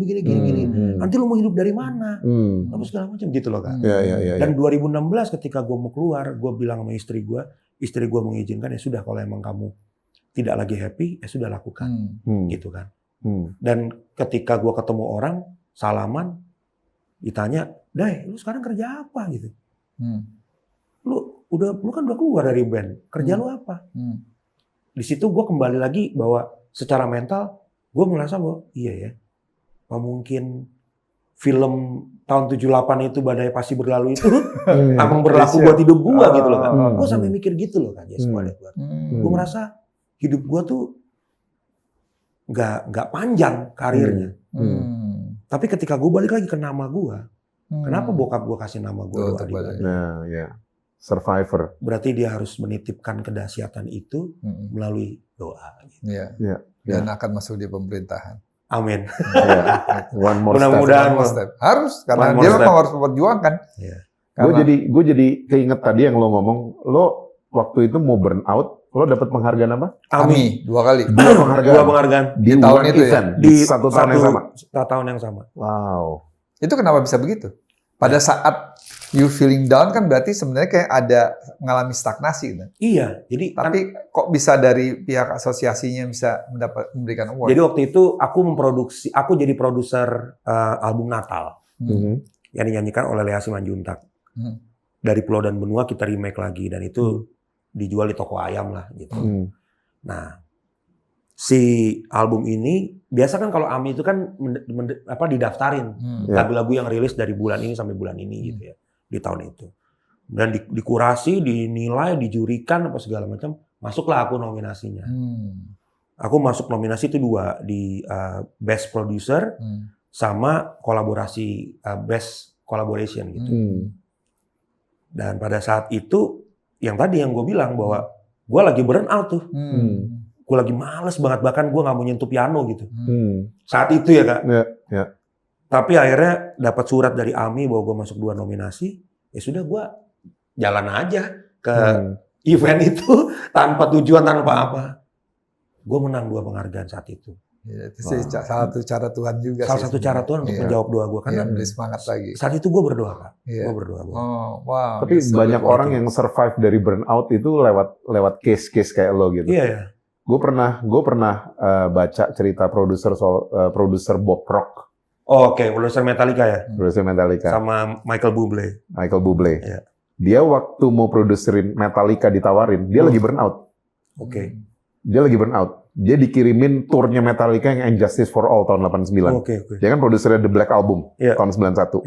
Nanti lu mau hidup dari mana? Apa segala macam gitu loh Kak. Dan 2016 ketika gue mau keluar, gue bilang sama istri gue mengizinkan, ya sudah kalau emang kamu tidak lagi happy, ya sudah lakukan, gitu kan. Dan ketika gue ketemu orang, salaman, ditanya, Day, lu sekarang kerja apa gitu? Lu kan udah keluar dari band, kerja lu apa? Di situ gue kembali lagi bahwa secara mental gue merasa bahwa iya ya, apa mungkin film tahun 78 itu Badai Pasti Berlalu itu emang berlaku buat hidup gue gitu loh kan. Gue sampai mikir gitu loh kan, gue merasa hidup gue tuh nggak panjang karirnya. Tapi ketika gue balik lagi ke nama gue, kenapa bokap gue kasih nama gue Doa di Badai? Survivor. Berarti dia harus menitipkan kedahsyatan itu melalui doa. Gitu. Dan akan masuk di pemerintahan. Amin. One more Mudah-mudahan step. Harus, karena dia memang harus memperjuangkan. Gue jadi keinget tadi yang lo ngomong, lo waktu itu mau burn out, lo dapat penghargaan apa? AMI 2 kali. 2 penghargaan. 2 penghargaan Di tahun itu event, di satu tahun yang sama. Tahun yang sama. Wow. Itu kenapa bisa begitu? Pada saat you feeling down kan berarti sebenarnya kayak ada mengalami stagnasi kan? Iya, jadi tapi kok bisa dari pihak asosiasinya bisa memberikan award? Jadi waktu itu aku jadi produser album Natal yang dinyanyikan oleh Lea Simanjuntak. Dari Pulau dan Benua kita remake lagi dan itu dijual di toko ayam lah gitu. Nah, si album ini biasa kan kalau AMI itu kan didaftarin lagu-lagu yang rilis dari bulan ini sampai bulan ini gitu ya di tahun itu. Dan dikurasi, dinilai, dijurikan apa segala macam, masuklah aku nominasinya. Aku masuk nominasi itu 2 di Best Producer sama kolaborasi Best Collaboration gitu. Dan pada saat itu yang tadi yang gue bilang bahwa gue lagi burn out tuh. Gue lagi males banget, bahkan gue nggak mau nyentuh piano gitu. Saat itu ya Kak. Tapi akhirnya dapat surat dari AMI bahwa gue masuk 2 nominasi. Ya sudah gue jalan aja ke event itu tanpa tujuan, tanpa apa. Gue menang 2 penghargaan saat itu. Ya, itu sih salah satu cara Tuhan juga. Salah satu cara Tuhan untuk menjawab doa gue. Karena beri semangat lagi. Saat itu gue berdoa Kak. Gue berdoa. Wow. Tapi banyak orang yang survive dari burnout itu lewat case-case kayak lo gitu. Iya. Gue pernah baca cerita produser Bob Rock. Oke, produser Metallica ya. Produser Metallica. Sama Michael Bublé. Iya. Dia waktu mau produserin Metallica ditawarin, dia lagi burnout. Oke. Dia lagi burnout. Dia dikirimin turnya Metallica yang And Justice for All tahun 89. Oke. Dia kan produsernya The Black Album tahun 91.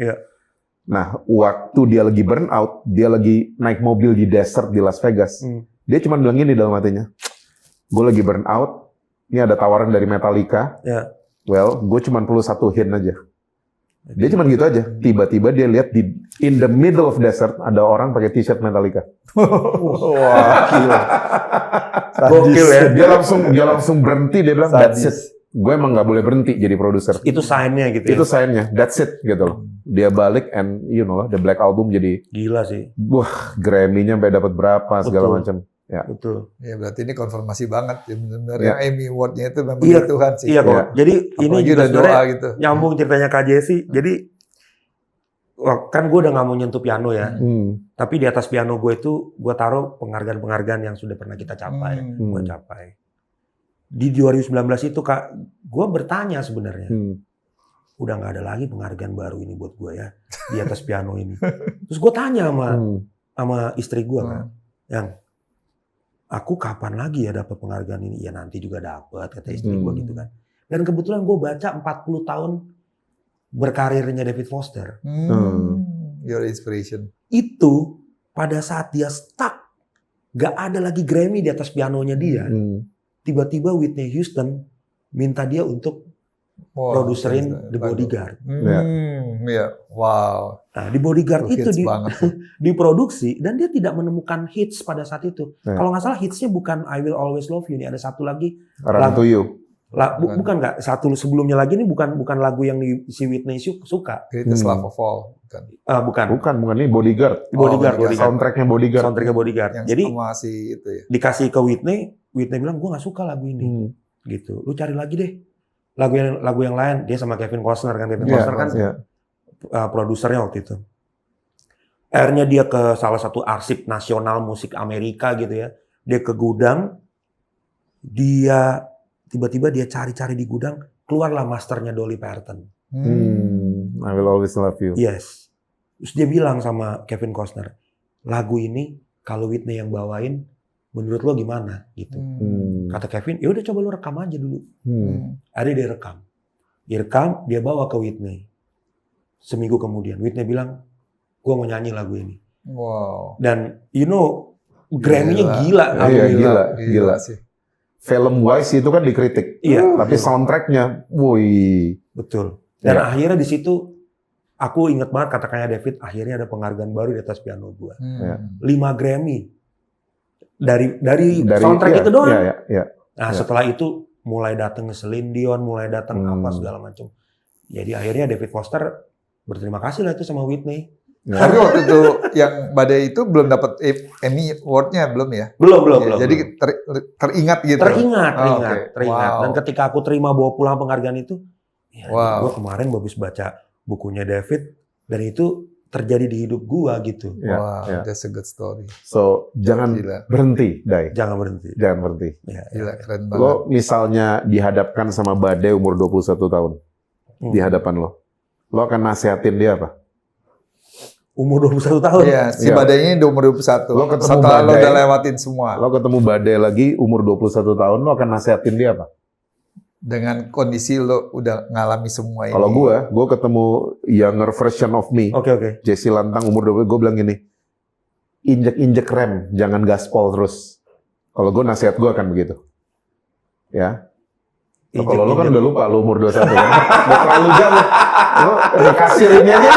Nah, waktu dia lagi burnout, dia lagi naik mobil di desert di Las Vegas. Dia cuma bilang gini dalam hatinya, gue lagi burn out, ini ada tawaran dari Metallica, well, gue cuma perlu 1 hit aja. Dia cuma gitu aja. Tiba-tiba dia lihat in the middle of desert ada orang pakai t-shirt Metallica. Wah, gila. Gokil ya. Dia langsung berhenti, dia bilang that's it. Gue emang nggak boleh berhenti jadi produser. Itu sign-nya gitu ya. Itu sign-nya, that's it gitu loh. Dia balik and you know The Black Album jadi gila sih. Wah, Grammy-nya sampai dapat berapa segala macam. Ya. Betul. Ya berarti ini konfirmasi banget ya benar-benar Emmy Award-nya itu memang dari Tuhan sih. Iya kok. Ya. Jadi ini juga doa gitu. Nyambung ceritanya Kak Jesse. Jadi kan gue udah nggak mau nyentuh piano ya. Tapi di atas piano gue itu gue taruh penghargaan-penghargaan yang sudah pernah kita capai. Gue capai. Di 2019 itu Kak, gue bertanya sebenarnya. Udah nggak ada lagi penghargaan baru ini buat gue ya di atas piano ini. Terus gue tanya sama istri gue kan, yang aku kapan lagi ya dapat penghargaan ini? Ya nanti juga dapat, kata istri gue gitu kan. Dan kebetulan gue baca 40 tahun berkarirnya David Foster. Your inspiration. Itu pada saat dia stuck Gak ada lagi Grammy di atas pianonya dia. Tiba-tiba Whitney Houston minta dia untuk produserin The Bodyguard. Iya, wow. Nah, di Bodyguard itu diproduksi dan dia tidak menemukan hits pada saat itu. Kalau nggak salah hitsnya bukan I Will Always Love You, ini ada satu lagi. Run to You. Bukan nggak, satu sebelumnya lagi ini bukan lagu yang si Whitney suka. Greatest Love of All. Bukan Ini Bodyguard. Bodyguard. Soundtracknya Bodyguard. Yang jadi masih itu ya. dikasih ke Whitney bilang gue nggak suka lagu ini. Gitu. Lu cari lagi deh lagu yang lain. Dia sama Kevin Costner kan. Costner kan produsernya waktu itu. Akhirnya dia ke salah satu arsip nasional musik Amerika gitu ya. Dia ke gudang. Tiba-tiba dia cari-cari di gudang, keluarlah masternya Dolly Parton. I Will Always Love You. Yes. Terus dia bilang sama Kevin Costner, lagu ini kalau Whitney yang bawain, menurut lo gimana? Gitu. Kata Kevin, ya udah coba lo rekam aja dulu. Akhirnya dia rekam. Dia bawa ke Whitney. Seminggu kemudian, Whitney bilang, gue mau nyanyi lagu ini. Wow. Dan Grammy-nya gila. Gila sih. Film wise itu kan dikritik, tapi soundtracknya, woi. Betul. Dan akhirnya di situ aku ingat banget kata-katanya David, akhirnya ada penghargaan baru di atas piano gua. 5 Grammy dari soundtrack itu doang. Nah setelah itu mulai datang Celine Dion, mulai datang apa segala macam. Jadi akhirnya David Foster berterima kasih lah itu sama Whitney. Tapi waktu itu yang Badai itu belum dapat Emmy Award-nya belum ya? Belum. Jadi teringat gitu. Teringat. Wow. Dan ketika aku terima bawa pulang penghargaan itu, gue kemarin habis baca bukunya David dan itu terjadi di hidup gue gitu. That's a good story. So jangan berhenti, Dai. Jangan berhenti. Gila, keren banget. Lo misalnya dihadapkan sama Badai umur 21 tahun, di hadapan lo akan nasihatin dia apa? Umur 21 tahun. Iya, si Badainya di umur 21. Setelah lo udah lewatin semua. Lo ketemu Badai lagi umur 21 tahun, lo akan nasihatin dia apa? Dengan kondisi lo udah ngalami semua ini. Kalau gue ketemu younger version of me. Oke. Jesse Lantang umur 20, gue bilang gini, injek rem, jangan gaspol terus. Kalau gue nasihat gue akan begitu. Ya. Kalau lo kan udah lupa, lo umur 21 kan. Udah terlalu jauh. Lo dikasih ini aja.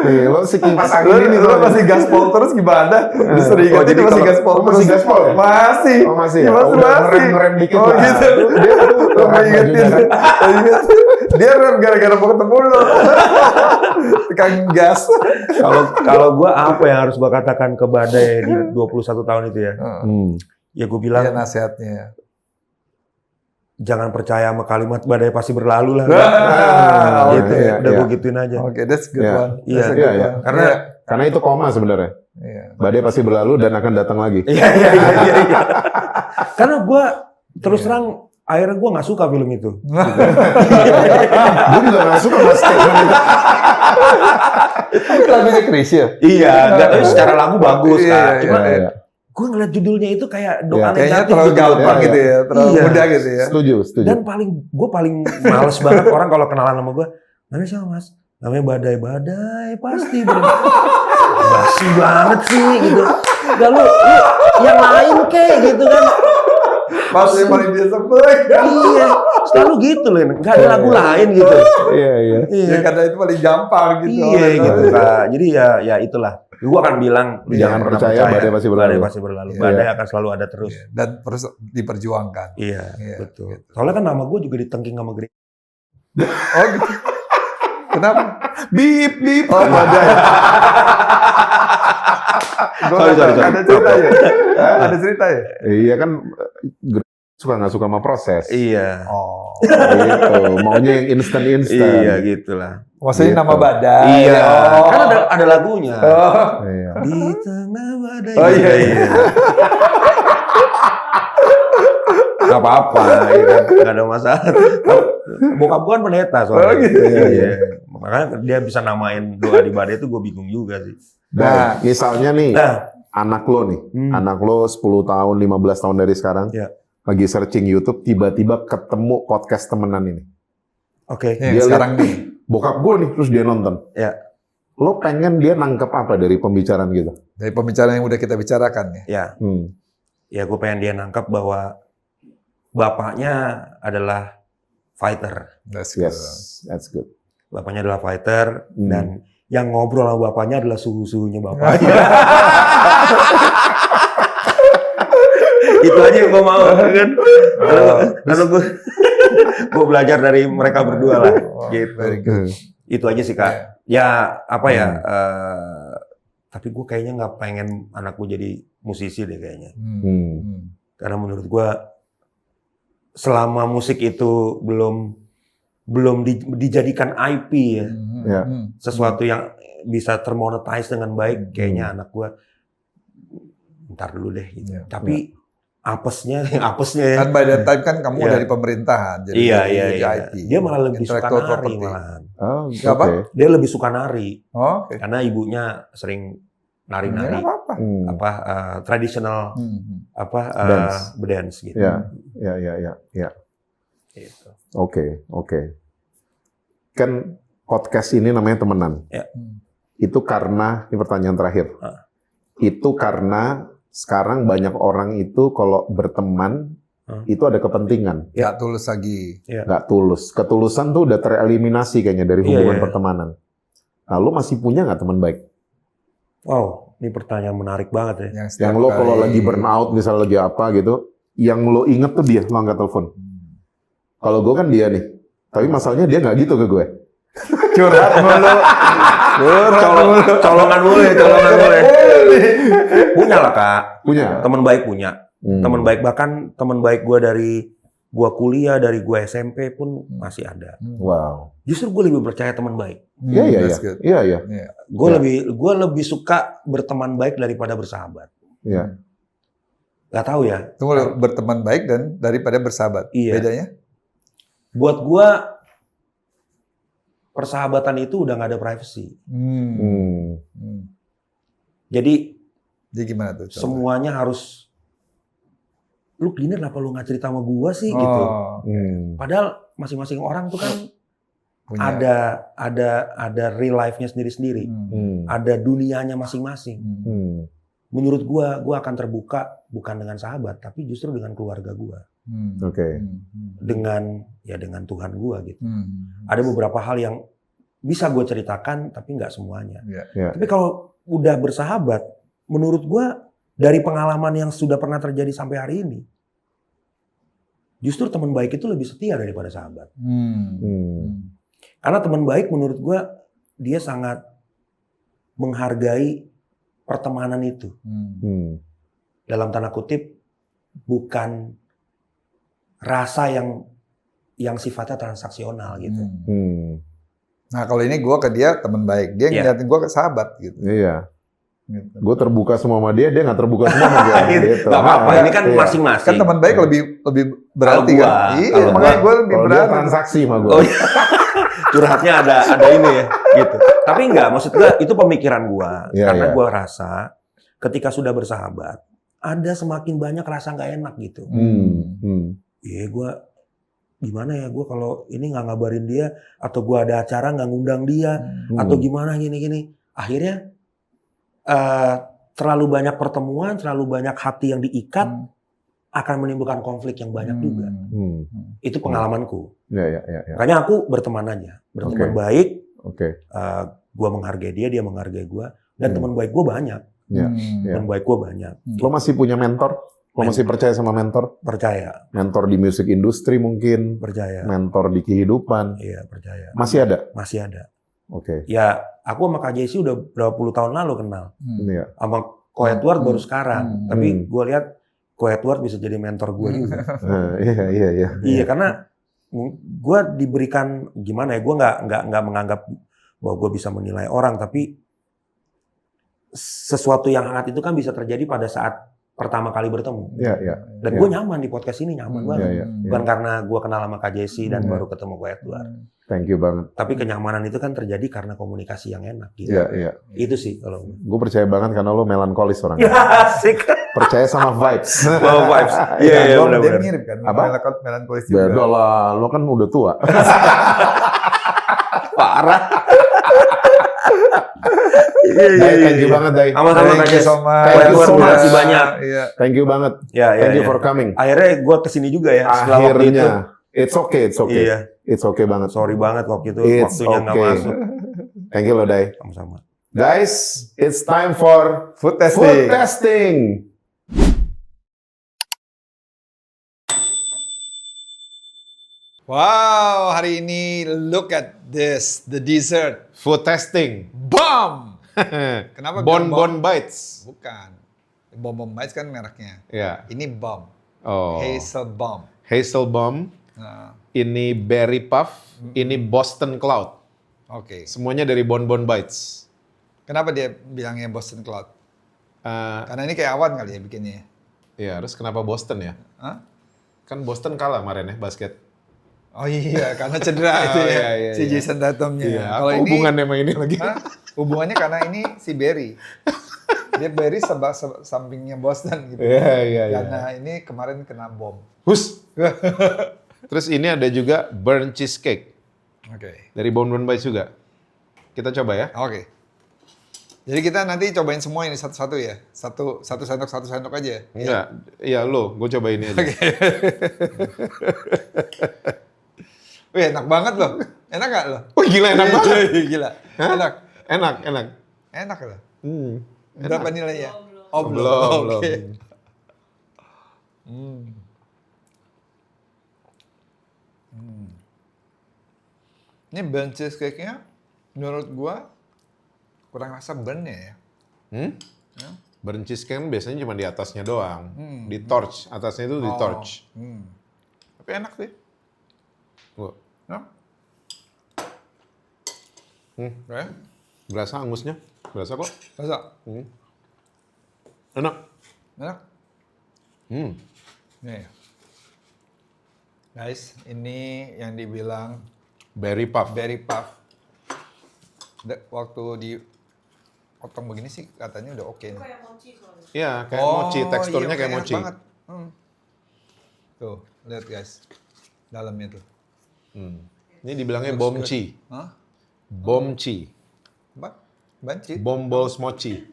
Nih, lo si kipas angin ini lo masih gaspol terus gimana? Sering jadi masih gaspol terus. Masih gaspol ya? Masih. Oh masih ya? Masih. Ngerem dikit lah. Gitu. Lo ingetin. Dia rem gara-gara mau ketemu lo. Tekan gas. Kalau gue apa yang harus gue katakan ke Badai di 21 tahun itu ya? Ya gue bilang. Nasihatnya. Jangan percaya sama kalimat badai pasti berlalu lah. Gitu. Udah gue gituin aja. Oke, that's good one. Iya. Karena itu koma sebenarnya. Badai pasti berlalu dan akan datang lagi. Iya. Karena gue terus terang akhirnya gue nggak suka film itu. Gue juga nggak suka mas statement itu. Lagunya Chrisye. Iya. Tapi secara lagu bagus kan. Cuma gue ngeliat judulnya itu kayak doa kayaknya terlalu gampang gitu ya, terlalu mudah gitu ya. Setuju. Dan gue paling males banget orang kalau kenalan sama gue, namanya siapa mas? Namanya Badai pasti. Basi banget sih gitu. Gak lu yang lain kayak gitu kan. Pasti paling dia sebel. Iya, selalu gitu loh. Gak ada lagu lain gitu. Iya. Ya karena itu paling gampang gitu. Iya gitu Kak. Jadi ya itulah. Gue akan bilang, jangan percaya, badai pasti berlalu. Badai akan selalu ada terus. Dan terus diperjuangkan. Iya, betul. Gitu. Soalnya kan nama gue juga ditengking sama gereja. Oh gitu. Kenapa? Bip. Oh, badai. Sorry. Ada cerita ya? Ada cerita ya? Iya kan, suka nggak suka sama proses. Iya. Oh. Gitu. Maunya yang instan. Iya, gitulah. Maksudnya gitu. nama badai. Iya. Oh. Kan ada lagunya. Oh. Iya. Di tengah badai. Oh iya. Gak apa-apa, ya kan? Gak ada masalah. Bokap gue kan pendeta soalnya. Oh gitu. Iya. Makanya dia bisa namain doa di badai itu gue bingung juga sih. Nah, misalnya nih, anak lo nih, anak lo 10 tahun, 15 tahun dari sekarang, lagi searching YouTube, tiba-tiba ketemu podcast temenan ini. Oke. Dia sekarang nih, bokap gue nih, terus dia nonton. Ya. lo pengen dia nangkep apa dari pembicaraan gitu? Dari pembicaraan yang udah kita bicarakan ya. Ya, ya gue pengen dia nangkep bahwa bapaknya adalah fighter. That's good. Yes, that's good. Bapaknya adalah fighter dan yang ngobrol sama bapaknya adalah suhu-suhunya bapaknya. Itu aja yang gue mau kan. Kalau gue belajar dari mereka berdua lah. Gitu. Very good. Itu aja sih Kak. Ya apa ya? Tapi gue kayaknya nggak pengen anak gue jadi musisi deh kayaknya. Karena menurut gue selama musik itu belum dijadikan IP ya, sesuatu yang bisa termonetize dengan baik, kayaknya anak gue ntar dulu deh gitu. Tapi apesnya ya. Kan by that time kan kamu dari pemerintahan, jadi IP. Dia malah lebih suka nari malahan. Oh, apa? Dia lebih suka nari. Oh, karena ibunya sering nari-nari tradisional dance gitu. Ya. Gitu. Oke. Kan podcast ini namanya Temenan. Ya. Itu karena, ini pertanyaan terakhir. Itu karena sekarang banyak orang itu kalau berteman itu ada kepentingan. Nggak tulus lagi. Nggak tulus. Ketulusan tuh udah tereliminasi kayaknya dari hubungan pertemanan. Nah, lo masih punya nggak teman baik? Wow, ini pertanyaan menarik banget ya. Yang lo kalau lagi burnout misalnya lagi apa gitu, yang lo inget tuh dia, lo angkat telepon. Kalau gue kan dia nih, tapi masalahnya dia nggak gitu ke gue. Curhat mulu. Colongan mulu. Punya lah Kak. Punya. Teman baik punya. Teman baik, bahkan teman baik gue dari gue kuliah, dari gue SMP pun masih ada. Wow. Justru gue lebih percaya teman baik. Iya. Gue lebih suka berteman baik daripada bersahabat. Iya. Gak tahu ya. Tunggu, berteman baik dan daripada bersahabat. Iya. Bedanya? Buat gue persahabatan itu udah gak ada privacy. Jadi gimana tuh? semuanya harus, lu gini kenapa lu nggak cerita sama gua sih gitu. Padahal masing-masing orang tuh kan ada real life-nya sendiri-sendiri. Ada dunianya masing-masing. Menurut gua akan terbuka bukan dengan sahabat, tapi justru dengan keluarga gua. Dengan Tuhan gua gitu. Ada beberapa hal yang bisa gua ceritakan, tapi nggak semuanya. Tapi kalau udah bersahabat, menurut gua dari pengalaman yang sudah pernah terjadi sampai hari ini, justru teman baik itu lebih setia daripada sahabat. Karena teman baik menurut gua dia sangat menghargai pertemanan itu. Dalam tanda kutip, bukan rasa yang sifatnya transaksional gitu. Nah kalau ini gue ke dia teman baik, dia ngeliatin gue ke sahabat gitu. Iya. Gue terbuka semua sama dia nggak terbuka semua sama gue. Gitu. Gak apa-apa, ini kan masing-masing. Kan teman baik lebih berarti kan. Iya, makanya gue lebih berarti. Dia transaksi sama gue. Curhatnya ada ini ya, gitu. Tapi enggak, maksud gue itu pemikiran gue. Karena gue rasa ketika sudah bersahabat, ada semakin banyak rasa nggak enak gitu. Iya, gue gimana ya, gue kalau ini nggak ngabarin dia, atau gue ada acara nggak ngundang dia, atau gimana gini-gini. Akhirnya terlalu banyak pertemuan, terlalu banyak hati yang diikat, akan menimbulkan konflik yang banyak juga. Itu pengalamanku. Makanya aku berteman aja, berteman baik. Gue menghargai dia, dia menghargai gue, dan teman baik gue banyak. Teman baik gue banyak. Lo masih punya mentor? Lo masih percaya sama mentor? Percaya. Mentor di musik industri mungkin? Percaya. Mentor di kehidupan? Iya, percaya. Masih ada? Masih ada. Oke. Ya, aku sama Kak JC udah berapa puluh tahun lalu kenal. Sama Ko Edward baru sekarang. Tapi gue lihat Ko Edward bisa jadi mentor gue juga. Iya. Iya, karena gue diberikan gimana ya? Gue nggak menganggap bahwa gue bisa menilai orang, tapi sesuatu yang hangat itu kan bisa terjadi pada saat pertama kali bertemu. Dan gue nyaman di podcast ini, nyaman banget. Bukan karena gue kenal sama Kak JC dan baru ketemu Ko Edward. Thank you banget. Tapi kenyamanan itu kan terjadi karena komunikasi yang enak gitu. Itu sih kalau gue percaya banget karena lo melankolis orangnya. Asik. Percaya sama vibes. Vibes. Iya, dia mirip kan. Apa? Melankolis juga. Beda lah, lo kan udah tua. Parah. Dai, thank you banget, Dai. Sama-sama, Thank you so much. Thank you so much. Makasih banyak. Iya. Thank you banget. Thank you for coming. Akhirnya gue kesini juga ya. Setelah waktu itu. Akhirnya. It's okay. Iya. It's okay banget. Sorry banget waktu itu It's waktunya nggak okay. masuk. Thank you loh, Dai. Sama-sama. Guys, it's time for Food testing. food testing. Wow, hari ini look at this, the dessert. Food testing. Bomb! Kenapa bilang Bon Bites. Bukan. Bom Bites kan mereknya. Ya. Ini bomb. Oh. Hazel bomb. Hazel Bomb. Nah, Ini Berry Puff. Ini Boston Cloud. oke. Semuanya dari Bon Bites. Kenapa dia bilangnya Boston Cloud? Eh, Karena ini kayak awan kali ya bikinnya. ya, terus kenapa Boston ya? Hah? Kan Boston kalah kemarin ya basket. Oh iya, karena cedera itu ya. iya, Si iya. Jason Tatumnya. Iya, Kalau apa ini hubungannya sama ini lagi? Hah? Hubungannya karena ini si Barry. Dia Barry sampingnya Boston gitu. Iya. Karena ini kemarin kena bom. Hus. Terus ini ada juga burnt cheesecake Oke. dari Bon Bites juga. Kita coba ya. Oke. Jadi kita nanti cobain semua ini satu-satu ya. Satu sendok aja. Enggak, iya lo, gue coba ini aja. Wih, enak banget loh. Enak gak lo? Wih, gila enak banget. Gila. Hah? Enak. Enak. Enak loh. Hmm. Berapa nilainya? Oh, belum. Oke. Ini burnt cheesecake-nya menurut gua kurang rasa burn-nya ya. Hmm? Ya. Burnt cheesecake kan biasanya cuma di atasnya doang. Di torch, atasnya itu di torch. Tapi enak sih. Wah, Ya. Ya. berasa angusnya? Berasa kok. Rasa? Enak. Enak? Hmm. Nih. Guys, ini yang dibilang Berry Puff. berry puff. Waktu di potong begini sih katanya udah oke nih. Kayak mochi soalnya. Iya, kayak mochi. Teksturnya iya, kayak enak mochi. banget. Tuh, lihat guys. Dalamnya tuh. Ini dibilangnya Looks bomchi. Hah? Bomchi. Apa? Banci? Bombols mochi.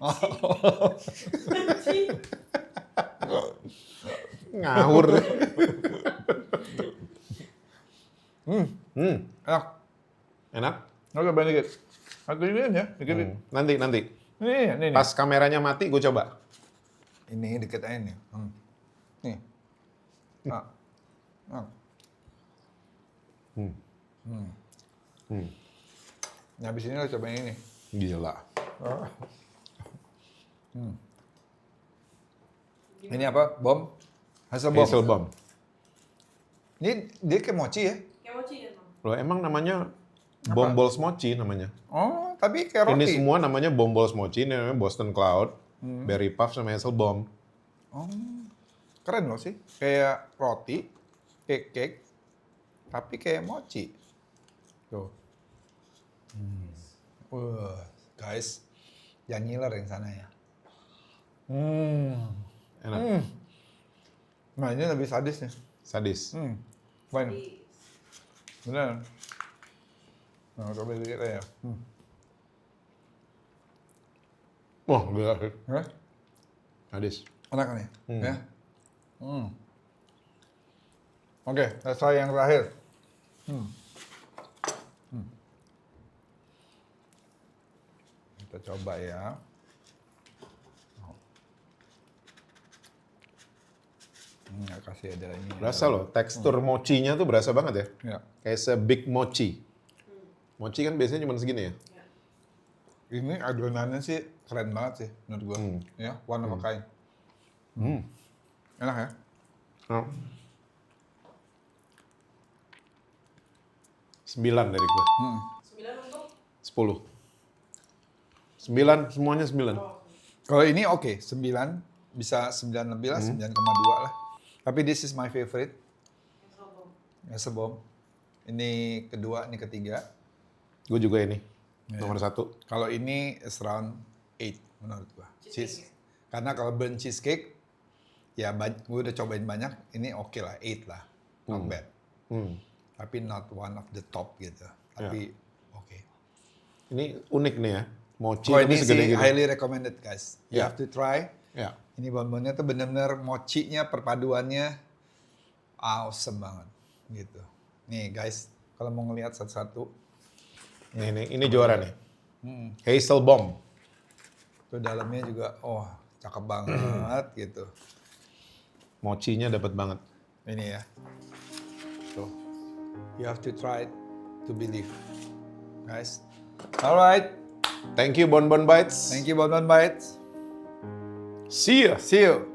Ngawur. Enak. Enak? Oke, banyak dikit. Aku dikit ya, dikit. Nanti. Ini. Pas kameranya mati, gue coba. Ini dikit aja nih. Nih. Nah. Nah, habis ini lo cobain ini. Gila. Ini apa? Bom? Hazel bom. Hazel Bomb. Ini dia kayak mochi ya? Kayak mochi ya, Bang? Loh, emang namanya Bombols mochi namanya. Oh, tapi kayak roti. Ini semua namanya Bombols mochi, ini namanya Boston Cloud, Berry Puff sama Hazel Bomb. Oh, keren loh sih. Kayak roti, kayak cake, tapi kayak mochi. Tuh. Wah, guys, jangan ngiler yang sana ya. Enak. Nah, ini lebih sadis nih. Sadis. Fine. Bener. Nah, coba dikit aja. Wah, gila. Hah? Sadis. Enak kan ya? Ya? Oke, selesai yang terakhir. Kita coba ya. Nggak kasih ada ini. Berasa loh, tekstur mochinya tuh berasa banget ya. Ya. Kayak se-big mochi. Mochi kan biasanya cuma segini ya. Ini adonannya sih keren banget sih menurut gua. Ya, one of a kind. Enak ya? Oh. 9 dari gue. 9 untuk 10. 9, semuanya 9. Kalau ini oke, 9 bisa 9 lebih lah, 9,2 lah. Tapi this is my favorite. Hazel bomb. Ini kedua, ini ketiga. Gue juga ini. Nomor 1. Kalau ini is around 8 menurut gua. Karena kalau burnt cheesecake, ya gue udah cobain banyak, ini oke lah, 8 lah. Not bad. Tapi not one of the top gitu. Tapi oke. Ini unik nih ya. Mochi Oh, tapi ini segede sih gini. highly recommended guys. You Ya. have to try. Ya. Ini bonbonnya tuh bener-bener mochinya perpaduannya awesome banget gitu. Nih guys, kalau mau ngelihat satu-satu, Nih, ini juara nih. Hazel Bomb. tuh dalamnya juga, oh cakep banget gitu. Mochinya dapat banget. Ini ya, tuh, you have to try it to believe, guys. Alright, Thank you Bon Bon Bites. thank you Bonbon Bites. See ya. See you.